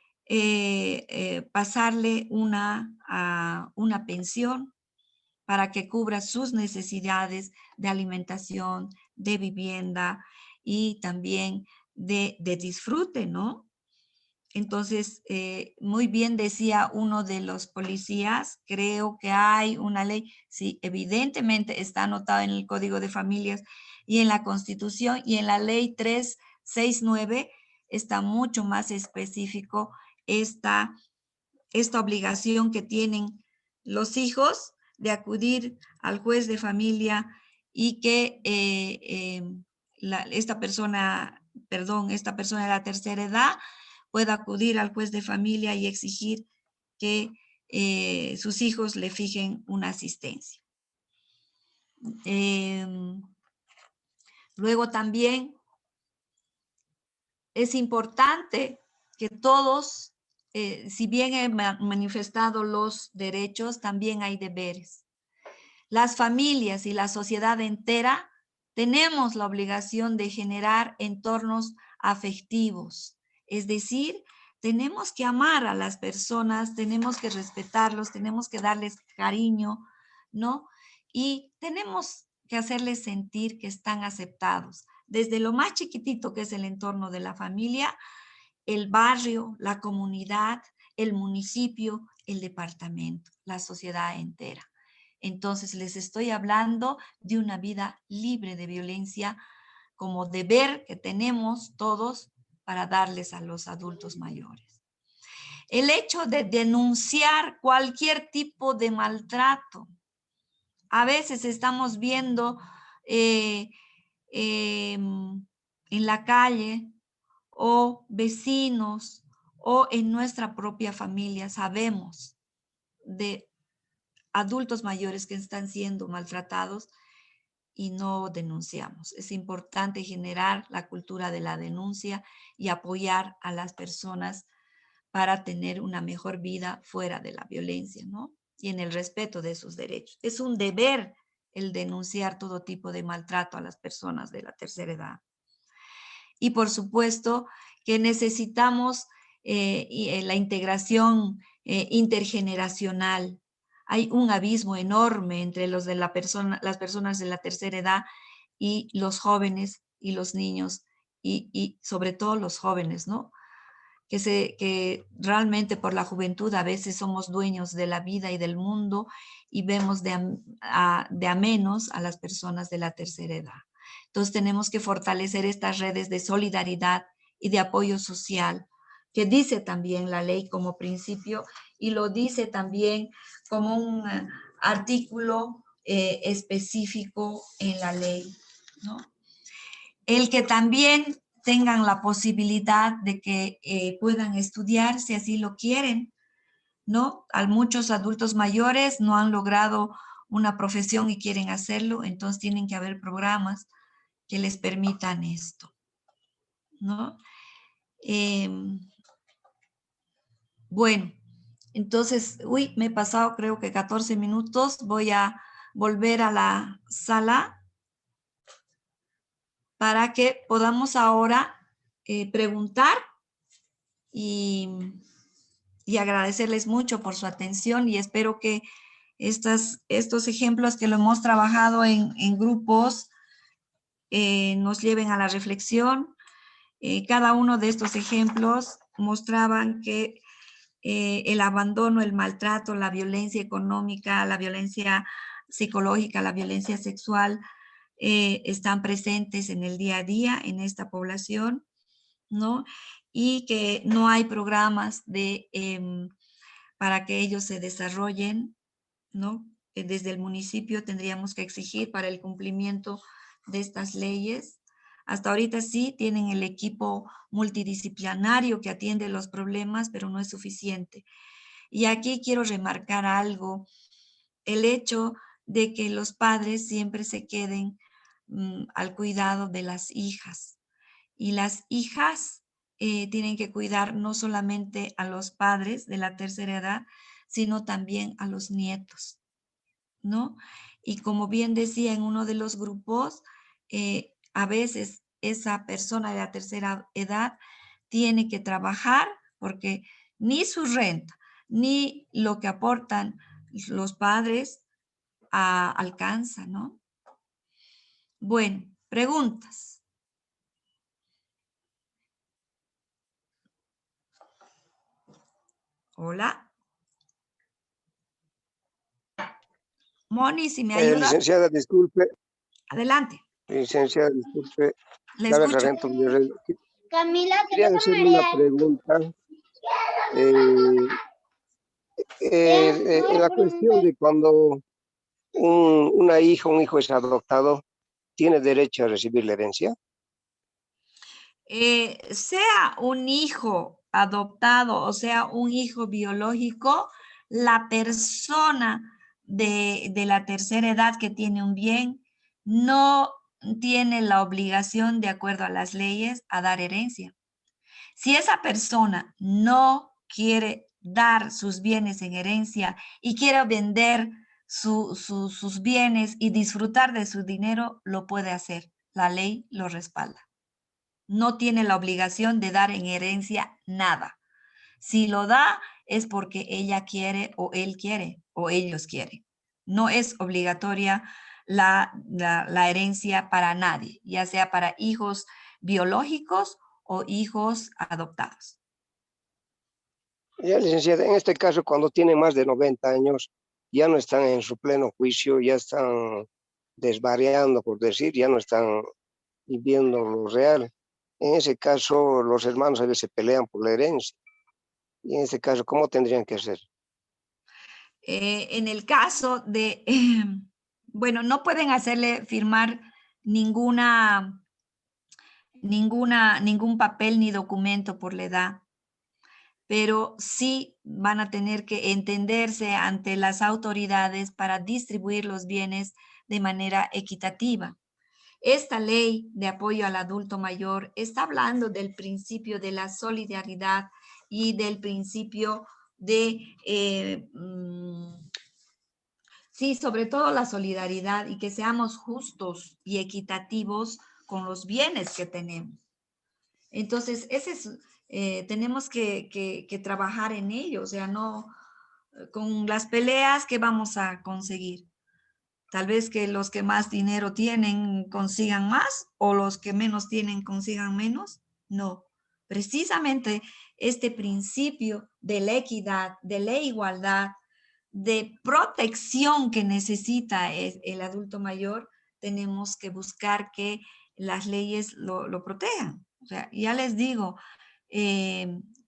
pasarle una pensión para que cubra sus necesidades de alimentación, de vivienda y también de disfrute, ¿no? Entonces, muy bien decía uno de los policías, creo que hay una ley, sí, evidentemente está anotado en el Código de Familias y en la Constitución, y en la ley 369 está mucho más específico esta obligación que tienen los hijos de acudir al juez de familia, y que esta persona de la tercera edad pueda acudir al juez de familia y exigir que sus hijos le fijen una asistencia. Luego también es importante que todos, si bien he manifestado los derechos, también hay deberes. Las familias y la sociedad entera tenemos la obligación de generar entornos afectivos. Es decir, tenemos que amar a las personas, tenemos que respetarlos, tenemos que darles cariño, ¿no? Y tenemos que hacerles sentir que están aceptados. Desde lo más chiquitito que es el entorno de la familia, el barrio, la comunidad, el municipio, el departamento, la sociedad entera. Entonces, les estoy hablando de una vida libre de violencia como deber que tenemos todos para darles a los adultos mayores. El hecho de denunciar cualquier tipo de maltrato. A veces estamos viendo en la calle, o vecinos, o en nuestra propia familia, sabemos de adultos mayores que están siendo maltratados y no denunciamos. Es importante generar la cultura de la denuncia y apoyar a las personas para tener una mejor vida fuera de la violencia, ¿no? Y en el respeto de sus derechos. Es un deber el denunciar todo tipo de maltrato a las personas de la tercera edad. Y por supuesto que necesitamos la integración intergeneracional. Hay un abismo enorme entre las personas de la tercera edad y los jóvenes y los niños, y sobre todo los jóvenes, ¿no? Que realmente por la juventud a veces somos dueños de la vida y del mundo, y vemos de a menos a las personas de la tercera edad. Entonces tenemos que fortalecer estas redes de solidaridad y de apoyo social, que dice también la ley como principio y lo dice también como un artículo específico en la ley, ¿no? El que también tengan la posibilidad de que puedan estudiar si así lo quieren, ¿no? A muchos adultos mayores no han logrado una profesión y quieren hacerlo, entonces tienen que haber programas que les permitan esto, ¿no? Bueno, entonces, me he pasado creo que 14 minutos, voy a volver a la sala para que podamos ahora preguntar y agradecerles mucho por su atención y espero que estos ejemplos que lo hemos trabajado en grupos nos lleven a la reflexión. Cada uno de estos ejemplos mostraban que el abandono, el maltrato, la violencia económica, la violencia psicológica, la violencia sexual están presentes en el día a día en esta población, ¿no? Y que no hay programas para que ellos se desarrollen, ¿no? Desde el municipio tendríamos que exigir para el cumplimiento de estas leyes. Hasta ahorita sí tienen el equipo multidisciplinario que atiende los problemas, pero no es suficiente. Y aquí quiero remarcar algo, el hecho de que los padres siempre se queden al cuidado de las hijas. Y las hijas tienen que cuidar no solamente a los padres de la tercera edad, sino también a los nietos, ¿no? Y como bien decía en uno de los grupos, a veces esa persona de la tercera edad tiene que trabajar porque ni su renta, ni lo que aportan los padres alcanza, ¿no? Bueno, preguntas. Hola. Moni, si me ayuda. Licenciada, disculpe. Adelante. Licenciada, disculpe. Le Gabriel escucho. Sargento Villarreal. Camila, Quería hacerle una pregunta. En la cuestión de cuando una hija, un hijo es adoptado, ¿tiene derecho a recibir la herencia? Sea un hijo adoptado o sea un hijo biológico, la persona de la tercera edad que tiene un bien no tiene la obligación, de acuerdo a las leyes, a dar herencia. Si esa persona no quiere dar sus bienes en herencia y quiere vender sus bienes y disfrutar de su dinero, lo puede hacer. La ley lo respalda. No tiene la obligación de dar en herencia nada. Si lo da es porque ella quiere o él quiere o ellos quieren. No es obligatoria la herencia para nadie, ya sea para hijos biológicos o hijos adoptados. Ya, licenciada, en este caso, cuando tienen más de 90 años, ya no están en su pleno juicio, ya están desvariando, por decir, ya no están viviendo lo real. En ese caso, los hermanos a veces se pelean por la herencia. Y en ese caso, ¿cómo tendrían que hacer? En el caso de, bueno, no pueden hacerle firmar ningún papel ni documento por la edad, pero sí van a tener que entenderse ante las autoridades para distribuir los bienes de manera equitativa. Esta ley de apoyo al adulto mayor está hablando del principio de la solidaridad y del principio de, sí, sobre todo la solidaridad y que seamos justos y equitativos con los bienes que tenemos. Entonces, tenemos que trabajar en ello, o sea, no con las peleas que vamos a conseguir. Tal vez que los que más dinero tienen consigan más o los que menos tienen consigan menos. No, precisamente este principio de la equidad, de la igualdad, de protección que necesita el adulto mayor, tenemos que buscar que las leyes lo protejan. O sea, ya les digo,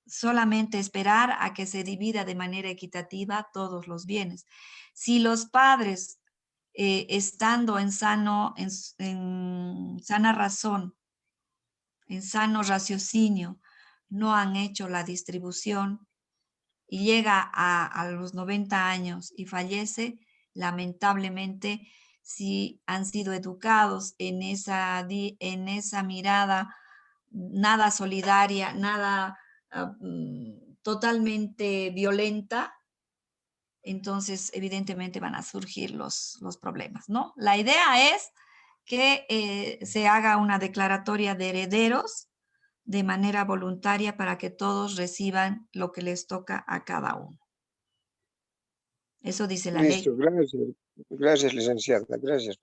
solamente esperar a que se divida de manera equitativa todos los bienes. Si los padres, estando en sana razón, en sano raciocinio, no han hecho la distribución y llega a los 90 años y fallece, lamentablemente, si han sido educados en esa mirada nada solidaria, nada totalmente violenta, entonces evidentemente van a surgir los problemas, ¿no? La idea es que se haga una declaratoria de herederos de manera voluntaria para que todos reciban lo que les toca a cada uno. Eso dice la ley. Gracias, gracias, licenciada, gracias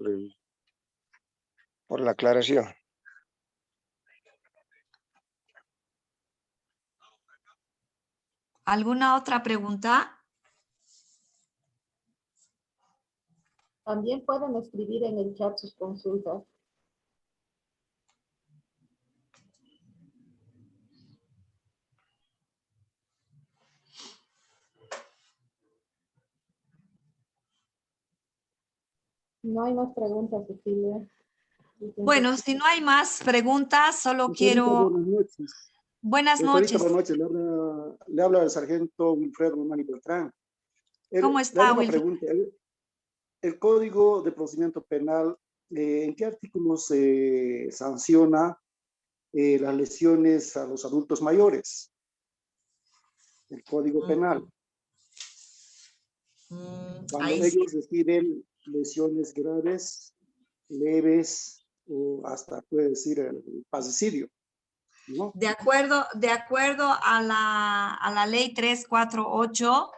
por la aclaración. ¿Alguna otra pregunta? También pueden escribir en el chat sus consultas. No hay más preguntas, Cecilia. Bueno, si no hay más preguntas, solo quiero... Buenas noches. Buenas Doctorita, noches. buenas noches. Le habla el sargento Wilfredo Mamani Beltrán. ¿Cómo está, una Wilfredo? pregunta. El Código de Procedimiento Penal, ¿en qué artículo se sanciona las lesiones a los adultos mayores? El Código Penal. Cuando ellos reciben lesiones graves, leves o hasta puede decir el parricidio, ¿no? De acuerdo a la ley 348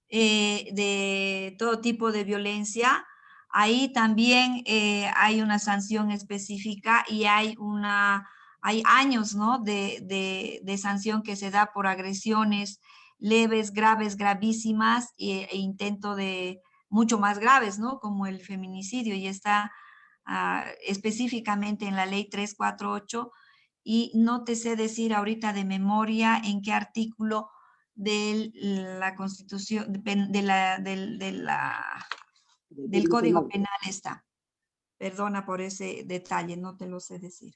de todo tipo de violencia, ahí también hay una sanción específica y hay años, ¿no? de sanción que se da por agresiones leves, graves, gravísimas e intento de mucho más graves, ¿no? Como el feminicidio, y está específicamente en la ley 348, y no te sé decir ahorita de memoria en qué artículo de la Constitución, del Código Penal está. Perdona por ese detalle, no te lo sé decir.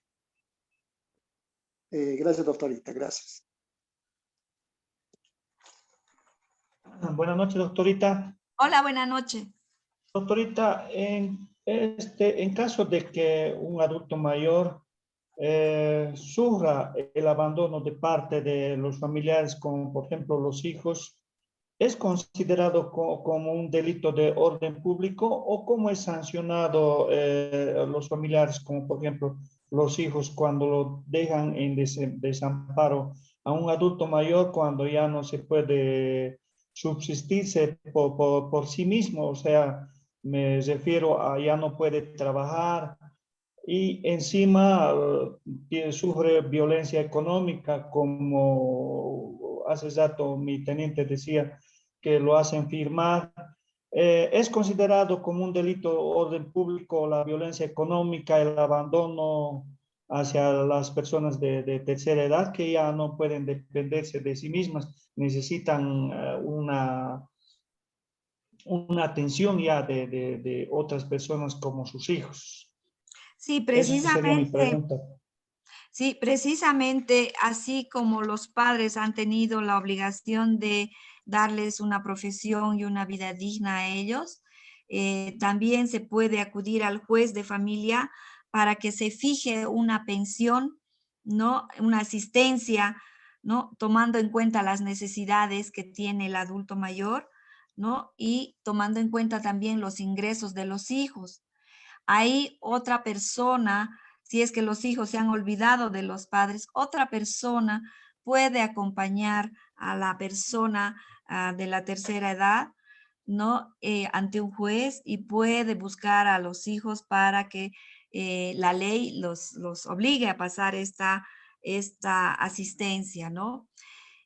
Gracias, doctorita, gracias. Buenas noches, doctorita. Hola, buenas noches. Doctorita, en caso de que un adulto mayor sufra el abandono de parte de los familiares, como por ejemplo los hijos, ¿es considerado como un delito de orden público o cómo es sancionado los familiares, como por ejemplo los hijos cuando lo dejan en desamparo a un adulto mayor cuando ya no se puede subsistirse por sí mismo? O sea, me refiero a ya no puede trabajar y encima sufre violencia económica, como hace rato mi teniente decía que lo hacen firmar. ¿Es considerado como un delito de orden público la violencia económica, el abandono hacia las personas de tercera edad que ya no pueden dependerse de sí mismas, necesitan una atención ya de otras personas como sus hijos? Sí, Esa sería mi precisamente. pregunta. Sí, precisamente así como los padres han tenido la obligación de darles una profesión y una vida digna a ellos, también se puede acudir al juez de familia para que se fije una pensión, ¿no? Una asistencia, ¿no? Tomando en cuenta las necesidades que tiene el adulto mayor, ¿no? Y tomando en cuenta también los ingresos de los hijos. Hay otra persona, si es que los hijos se han olvidado de los padres, otra persona puede acompañar a la persona de la tercera edad, ¿no? Ante un juez, y puede buscar a los hijos para que la ley los obligue a pasar esta asistencia, ¿no?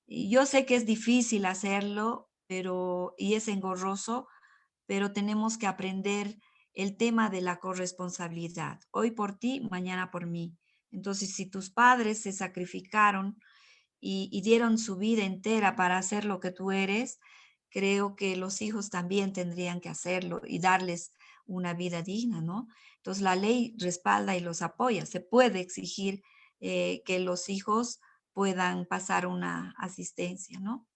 Y yo sé que es difícil hacerlo, y es engorroso, pero tenemos que aprender el tema de la corresponsabilidad. Hoy por ti, mañana por mí. Entonces, si tus padres se sacrificaron y dieron su vida entera para hacer lo que tú eres, creo que los hijos también tendrían que hacerlo y darles una vida digna, ¿no? Entonces, la ley respalda y los apoya. Se puede exigir que los hijos puedan pasar una asistencia, ¿no?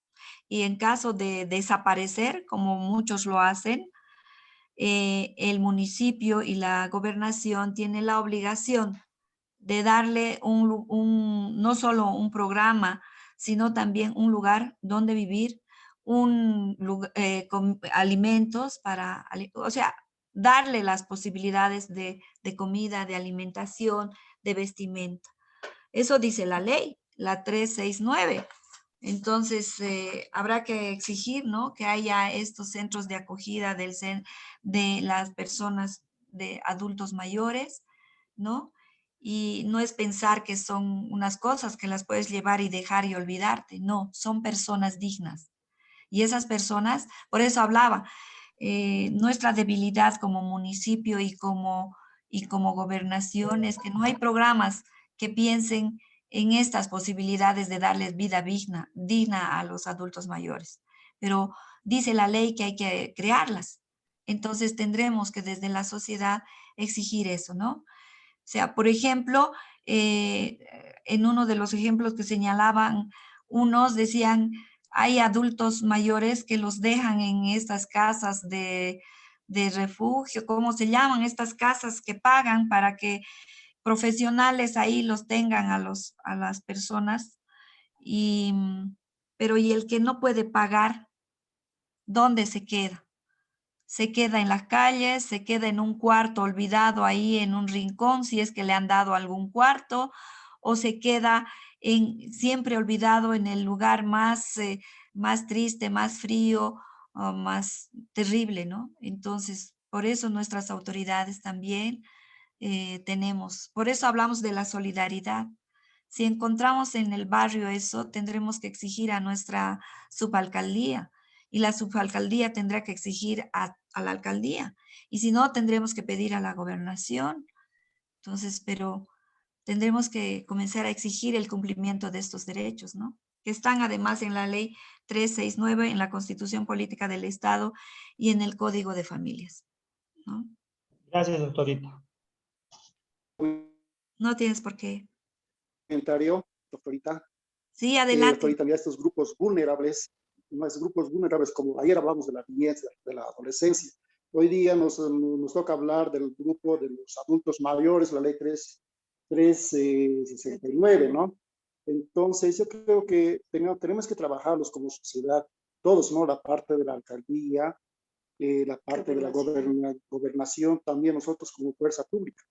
Y en caso de desaparecer, como muchos lo hacen, el municipio y la gobernación tienen la obligación de darle no solo un programa, sino también un lugar donde vivir, con alimentos o sea, darle las posibilidades de comida, de alimentación, de vestimenta. Eso dice la ley, la 369. Entonces, habrá que exigir, ¿no?, que haya estos centros de acogida de las personas, de adultos mayores, ¿no? Y no es pensar que son unas cosas que las puedes llevar y dejar y olvidarte. No, son personas dignas. Y esas personas, por eso hablaba, nuestra debilidad como municipio y como gobernación es que no hay programas que piensen en estas posibilidades de darles vida digna a los adultos mayores. Pero dice la ley que hay que crearlas. Entonces tendremos que desde la sociedad exigir eso, ¿no? O sea, por ejemplo, en uno de los ejemplos que señalaban, unos decían, hay adultos mayores que los dejan en estas casas de refugio, ¿cómo se llaman? Estas casas que pagan para que profesionales ahí los tengan a las personas, pero ¿y el que no puede pagar, dónde se queda? Se queda en las calles, se queda en un cuarto olvidado ahí en un rincón, si es que le han dado algún cuarto, o se queda siempre olvidado en el lugar más triste, más frío, o más terrible, ¿no? Entonces, por eso nuestras autoridades también por eso hablamos de la solidaridad. Si encontramos en el barrio eso, tendremos que exigir a nuestra subalcaldía y la subalcaldía tendrá que exigir a la alcaldía. Y si no, tendremos que pedir a la gobernación. Entonces, pero tendremos que comenzar a exigir el cumplimiento de estos derechos, ¿no? Que están además en la ley 369, en la Constitución Política del Estado y en el Código de Familias, ¿no? Gracias, doctorita. No tienes por qué. Comentario, doctorita. Sí, adelante. Doctorita, ya estos grupos vulnerables, más grupos vulnerables, como ayer hablamos de la niñez, de la adolescencia. Hoy día nos toca hablar del grupo de los adultos mayores, la ley 369, ¿no? Entonces, yo creo que tenemos que trabajarlos como sociedad, todos, ¿no? La parte de la alcaldía, la parte de la gobernación, también nosotros como fuerza pública.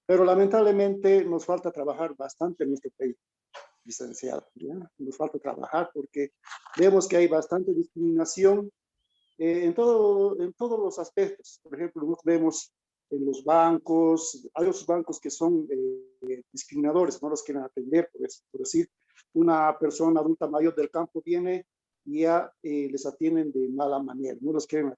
Pero lamentablemente nos falta trabajar bastante en nuestro país, licenciado, ¿ya? Nos falta trabajar porque vemos que hay bastante discriminación en todos los aspectos. Por ejemplo, vemos en los bancos, hay otros bancos que son discriminadores, no los quieren atender, por decir, una persona adulta mayor del campo viene y ya les atienden de mala manera, no los quieren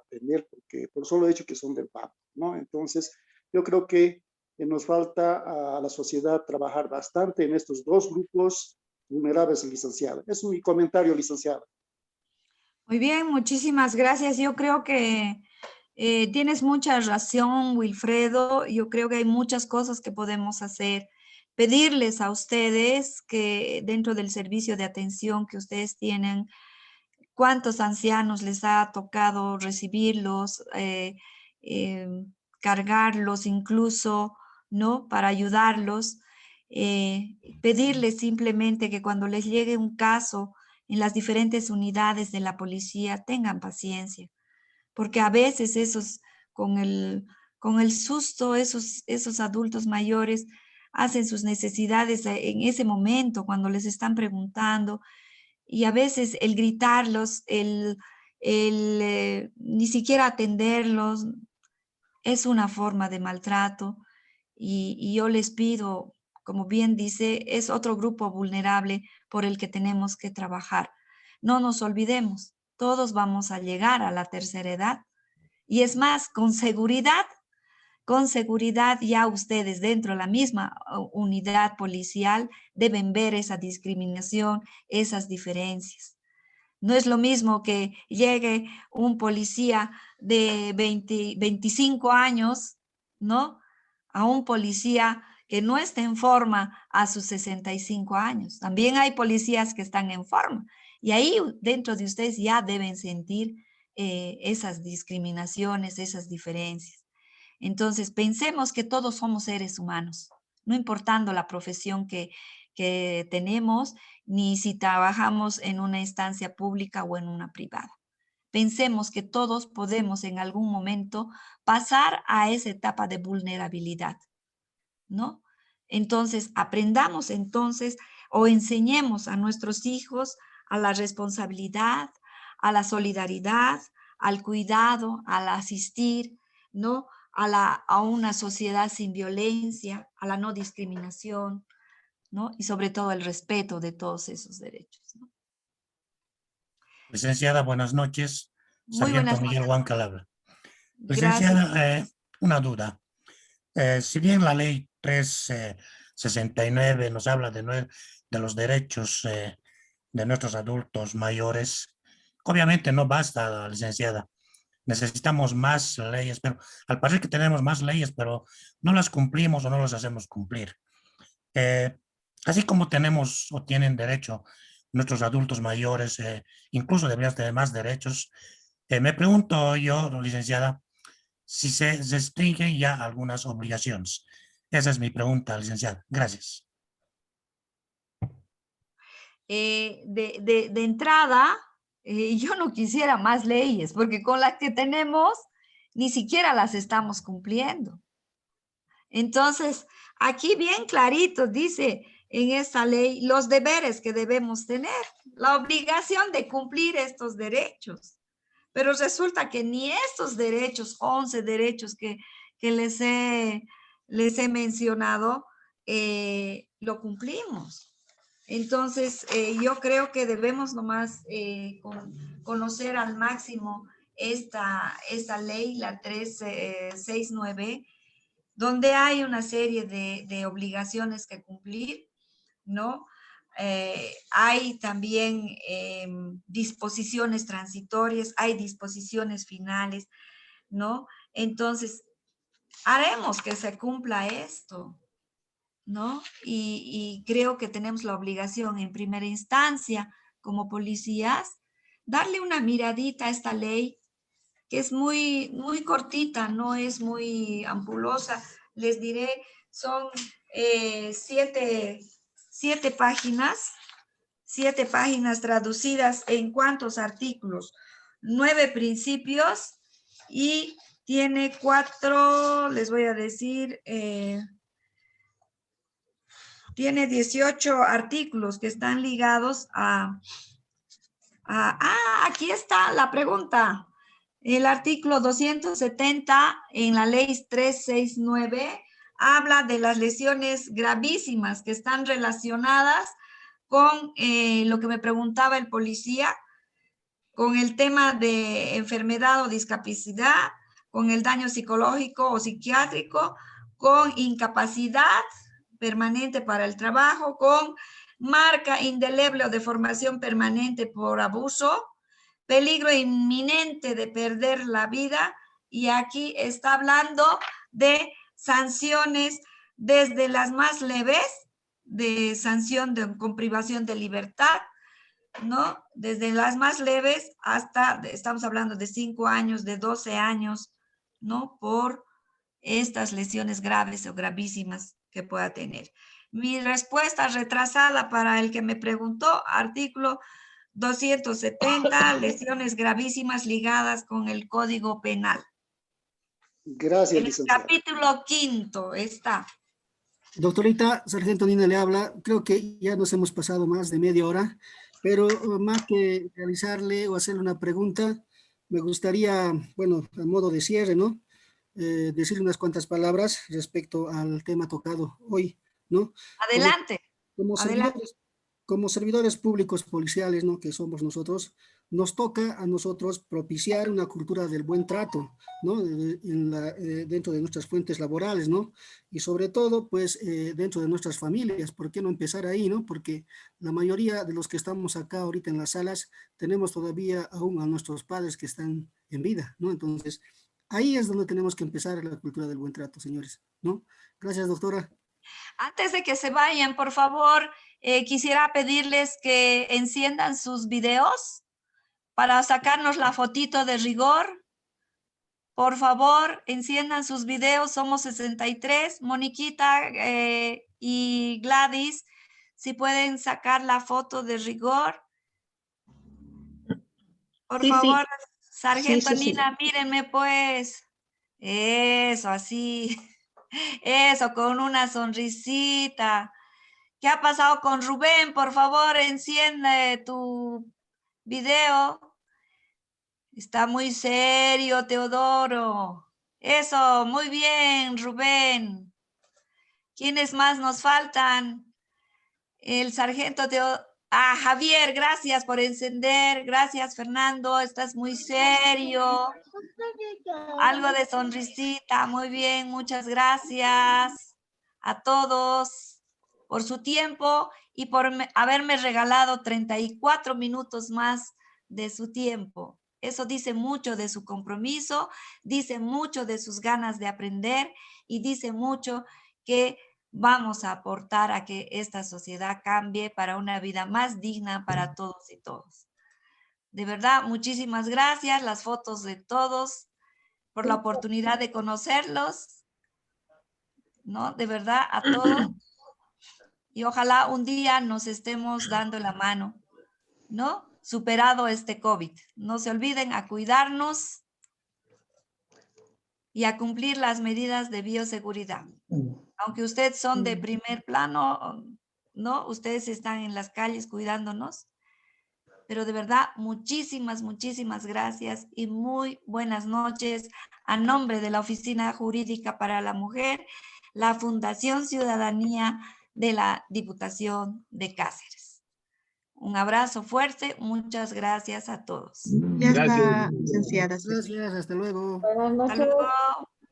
atender porque por solo hecho que son del banco, ¿no? Entonces, yo creo que nos falta a la sociedad trabajar bastante en estos dos grupos vulnerables, licenciada. Es mi comentario, licenciada. Muy bien, muchísimas gracias. Yo creo que tienes mucha razón, Wilfredo. Yo creo que hay muchas cosas que podemos hacer. Pedirles a ustedes que dentro del servicio de atención que ustedes tienen, cuántos ancianos les ha tocado recibirlos, cargarlos incluso, ¿no? Para ayudarlos. Pedirles simplemente que cuando les llegue un caso en las diferentes unidades de la policía tengan paciencia, porque a veces con el susto, esos adultos mayores hacen sus necesidades en ese momento cuando les están preguntando, y a veces el gritarlos, ni siquiera atenderlos, es una forma de maltrato, y yo les pido, como bien dice, es otro grupo vulnerable por el que tenemos que trabajar. No nos olvidemos, todos vamos a llegar a la tercera edad Y es más, con seguridad ya ustedes dentro de la misma unidad policial deben ver esa discriminación, esas diferencias. No es lo mismo que llegue un policía de 25 años, ¿no? A un policía que no esté en forma a sus 65 años. También hay policías que están en forma. Y ahí dentro de ustedes ya deben sentir esas discriminaciones, esas diferencias. Entonces, pensemos que todos somos seres humanos, no importando la profesión que tenemos, ni si trabajamos en una instancia pública o en una privada. Pensemos que todos podemos en algún momento pasar a esa etapa de vulnerabilidad, ¿no? Entonces, aprendamos entonces o enseñemos a nuestros hijos a la responsabilidad, a la solidaridad, al cuidado, al asistir, ¿no? A una sociedad sin violencia, a la no discriminación, ¿no? Y sobre todo el respeto de todos esos derechos, ¿no? Licenciada, buenas noches. Muy Sargento buenas Miguel noches. Huanca le habla. Gracias. Licenciada, una duda. Si bien la ley 369 nos habla de los derechos de nuestros adultos mayores, obviamente no basta, licenciada. Necesitamos más leyes, pero al parecer que tenemos más leyes, pero no las cumplimos o no las hacemos cumplir. Así como tenemos o tienen derecho nuestros adultos mayores, incluso deberían tener más derechos. Me pregunto yo, licenciada, si se restringen ya algunas obligaciones. Esa es mi pregunta, licenciada. Gracias. De entrada, yo no quisiera más leyes, porque con las que tenemos, ni siquiera las estamos cumpliendo. Entonces, aquí bien clarito dice en esta ley los deberes que debemos tener, la obligación de cumplir estos derechos. Pero resulta que ni estos derechos, 11 derechos que les he mencionado, lo cumplimos. Entonces, yo creo que debemos nomás conocer al máximo esta ley, la 369, donde hay una serie de obligaciones que cumplir, ¿no? Hay también disposiciones transitorias, hay disposiciones finales, ¿no? Entonces, haremos que se cumpla esto, ¿no? Y creo que tenemos la obligación en primera instancia, como policías, darle una miradita a esta ley, que es muy, muy cortita, no es muy ampulosa. Les diré, son 7 páginas, 7 páginas traducidas en ¿cuántos artículos? 9 principios y tiene 4, les voy a decir, tiene 18 artículos que están ligados aquí está la pregunta. El artículo 270 en la ley 369 habla de las lesiones gravísimas que están relacionadas con lo que me preguntaba el policía, con el tema de enfermedad o discapacidad, con el daño psicológico o psiquiátrico, con incapacidad permanente para el trabajo, con marca indeleble o deformación permanente por abuso, peligro inminente de perder la vida, y aquí está hablando de sanciones desde las más leves, de sanción con privación de libertad, ¿no? Desde las más leves hasta, estamos hablando de 5 años, de 12 años, ¿no? Por estas lesiones graves o gravísimas que pueda tener. Mi respuesta retrasada para el que me preguntó, artículo 270, lesiones gravísimas ligadas con el Código Penal. Gracias, En el licenciada. capítulo 5 está. Doctorita, Sargento Nina le habla. Creo que ya nos hemos pasado más de media hora, pero más que realizarle o hacerle una pregunta, me gustaría, bueno, a modo de cierre, ¿no? Decir unas cuantas palabras respecto al tema tocado hoy, ¿no? Adelante. Como servidores públicos policiales, ¿no? Que somos nosotros, nos toca a nosotros propiciar una cultura del buen trato, ¿no? Dentro de nuestras fuentes laborales, ¿no? Y sobre todo, pues, dentro de nuestras familias. ¿Por qué no empezar ahí, no? Porque la mayoría de los que estamos acá ahorita en las salas tenemos todavía aún a nuestros padres que están en vida, ¿no? Entonces, ahí es donde tenemos que empezar la cultura del buen trato, señores, ¿no? Gracias, doctora. Antes de que se vayan, por favor, quisiera pedirles que enciendan sus videos para sacarnos la fotito de rigor. Por favor, enciendan sus videos, somos 63. Moniquita y Gladys, si pueden sacar la foto de rigor. Por Sí, favor, sí. Sargento Sí, sí, sí. Nina, mírenme pues. Eso, así. Eso, con una sonrisita. ¿Qué ha pasado con Rubén? Por favor, enciende tu video. Está muy serio, Teodoro. Eso, muy bien, Rubén. ¿Quiénes más nos faltan? El sargento Teodoro. Ah, Javier, gracias por encender. Gracias, Fernando. Estás muy serio. Algo de sonrisita. Muy bien, muchas gracias a todos por su tiempo y por haberme regalado 34 minutos más de su tiempo. Eso dice mucho de su compromiso, dice mucho de sus ganas de aprender y dice mucho que vamos a aportar a que esta sociedad cambie para una vida más digna para todos y todos. De verdad, muchísimas gracias, las fotos de todos, por la oportunidad de conocerlos, ¿no? De verdad, a todos. Y ojalá un día nos estemos dando la mano, ¿no? Superado este COVID. No se olviden a cuidarnos y a cumplir las medidas de bioseguridad. Aunque ustedes son de primer plano, ¿no? Ustedes están en las calles cuidándonos. Pero de verdad, muchísimas, muchísimas gracias y muy buenas noches a nombre de la Oficina Jurídica para la Mujer, la Fundación Ciudadanía de la Diputación de Cáceres. Un abrazo fuerte, muchas gracias a todos. Ya está, licenciada. Gracias, hasta luego. Buenas Hasta noches. luego.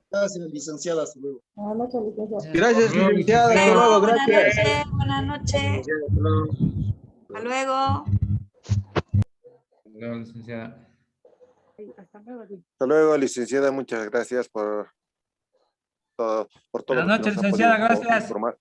Gracias, licenciada. Hasta luego. Buenas noches, licenciada. Gracias, licenciada. Hasta luego, Buenas gracias. noches, buenas noches. Hasta luego. Luego, licenciada. Hasta luego, licenciada. Muchas gracias por todo Buenas lo que noches, nos ha licenciada. podido Gracias. informar.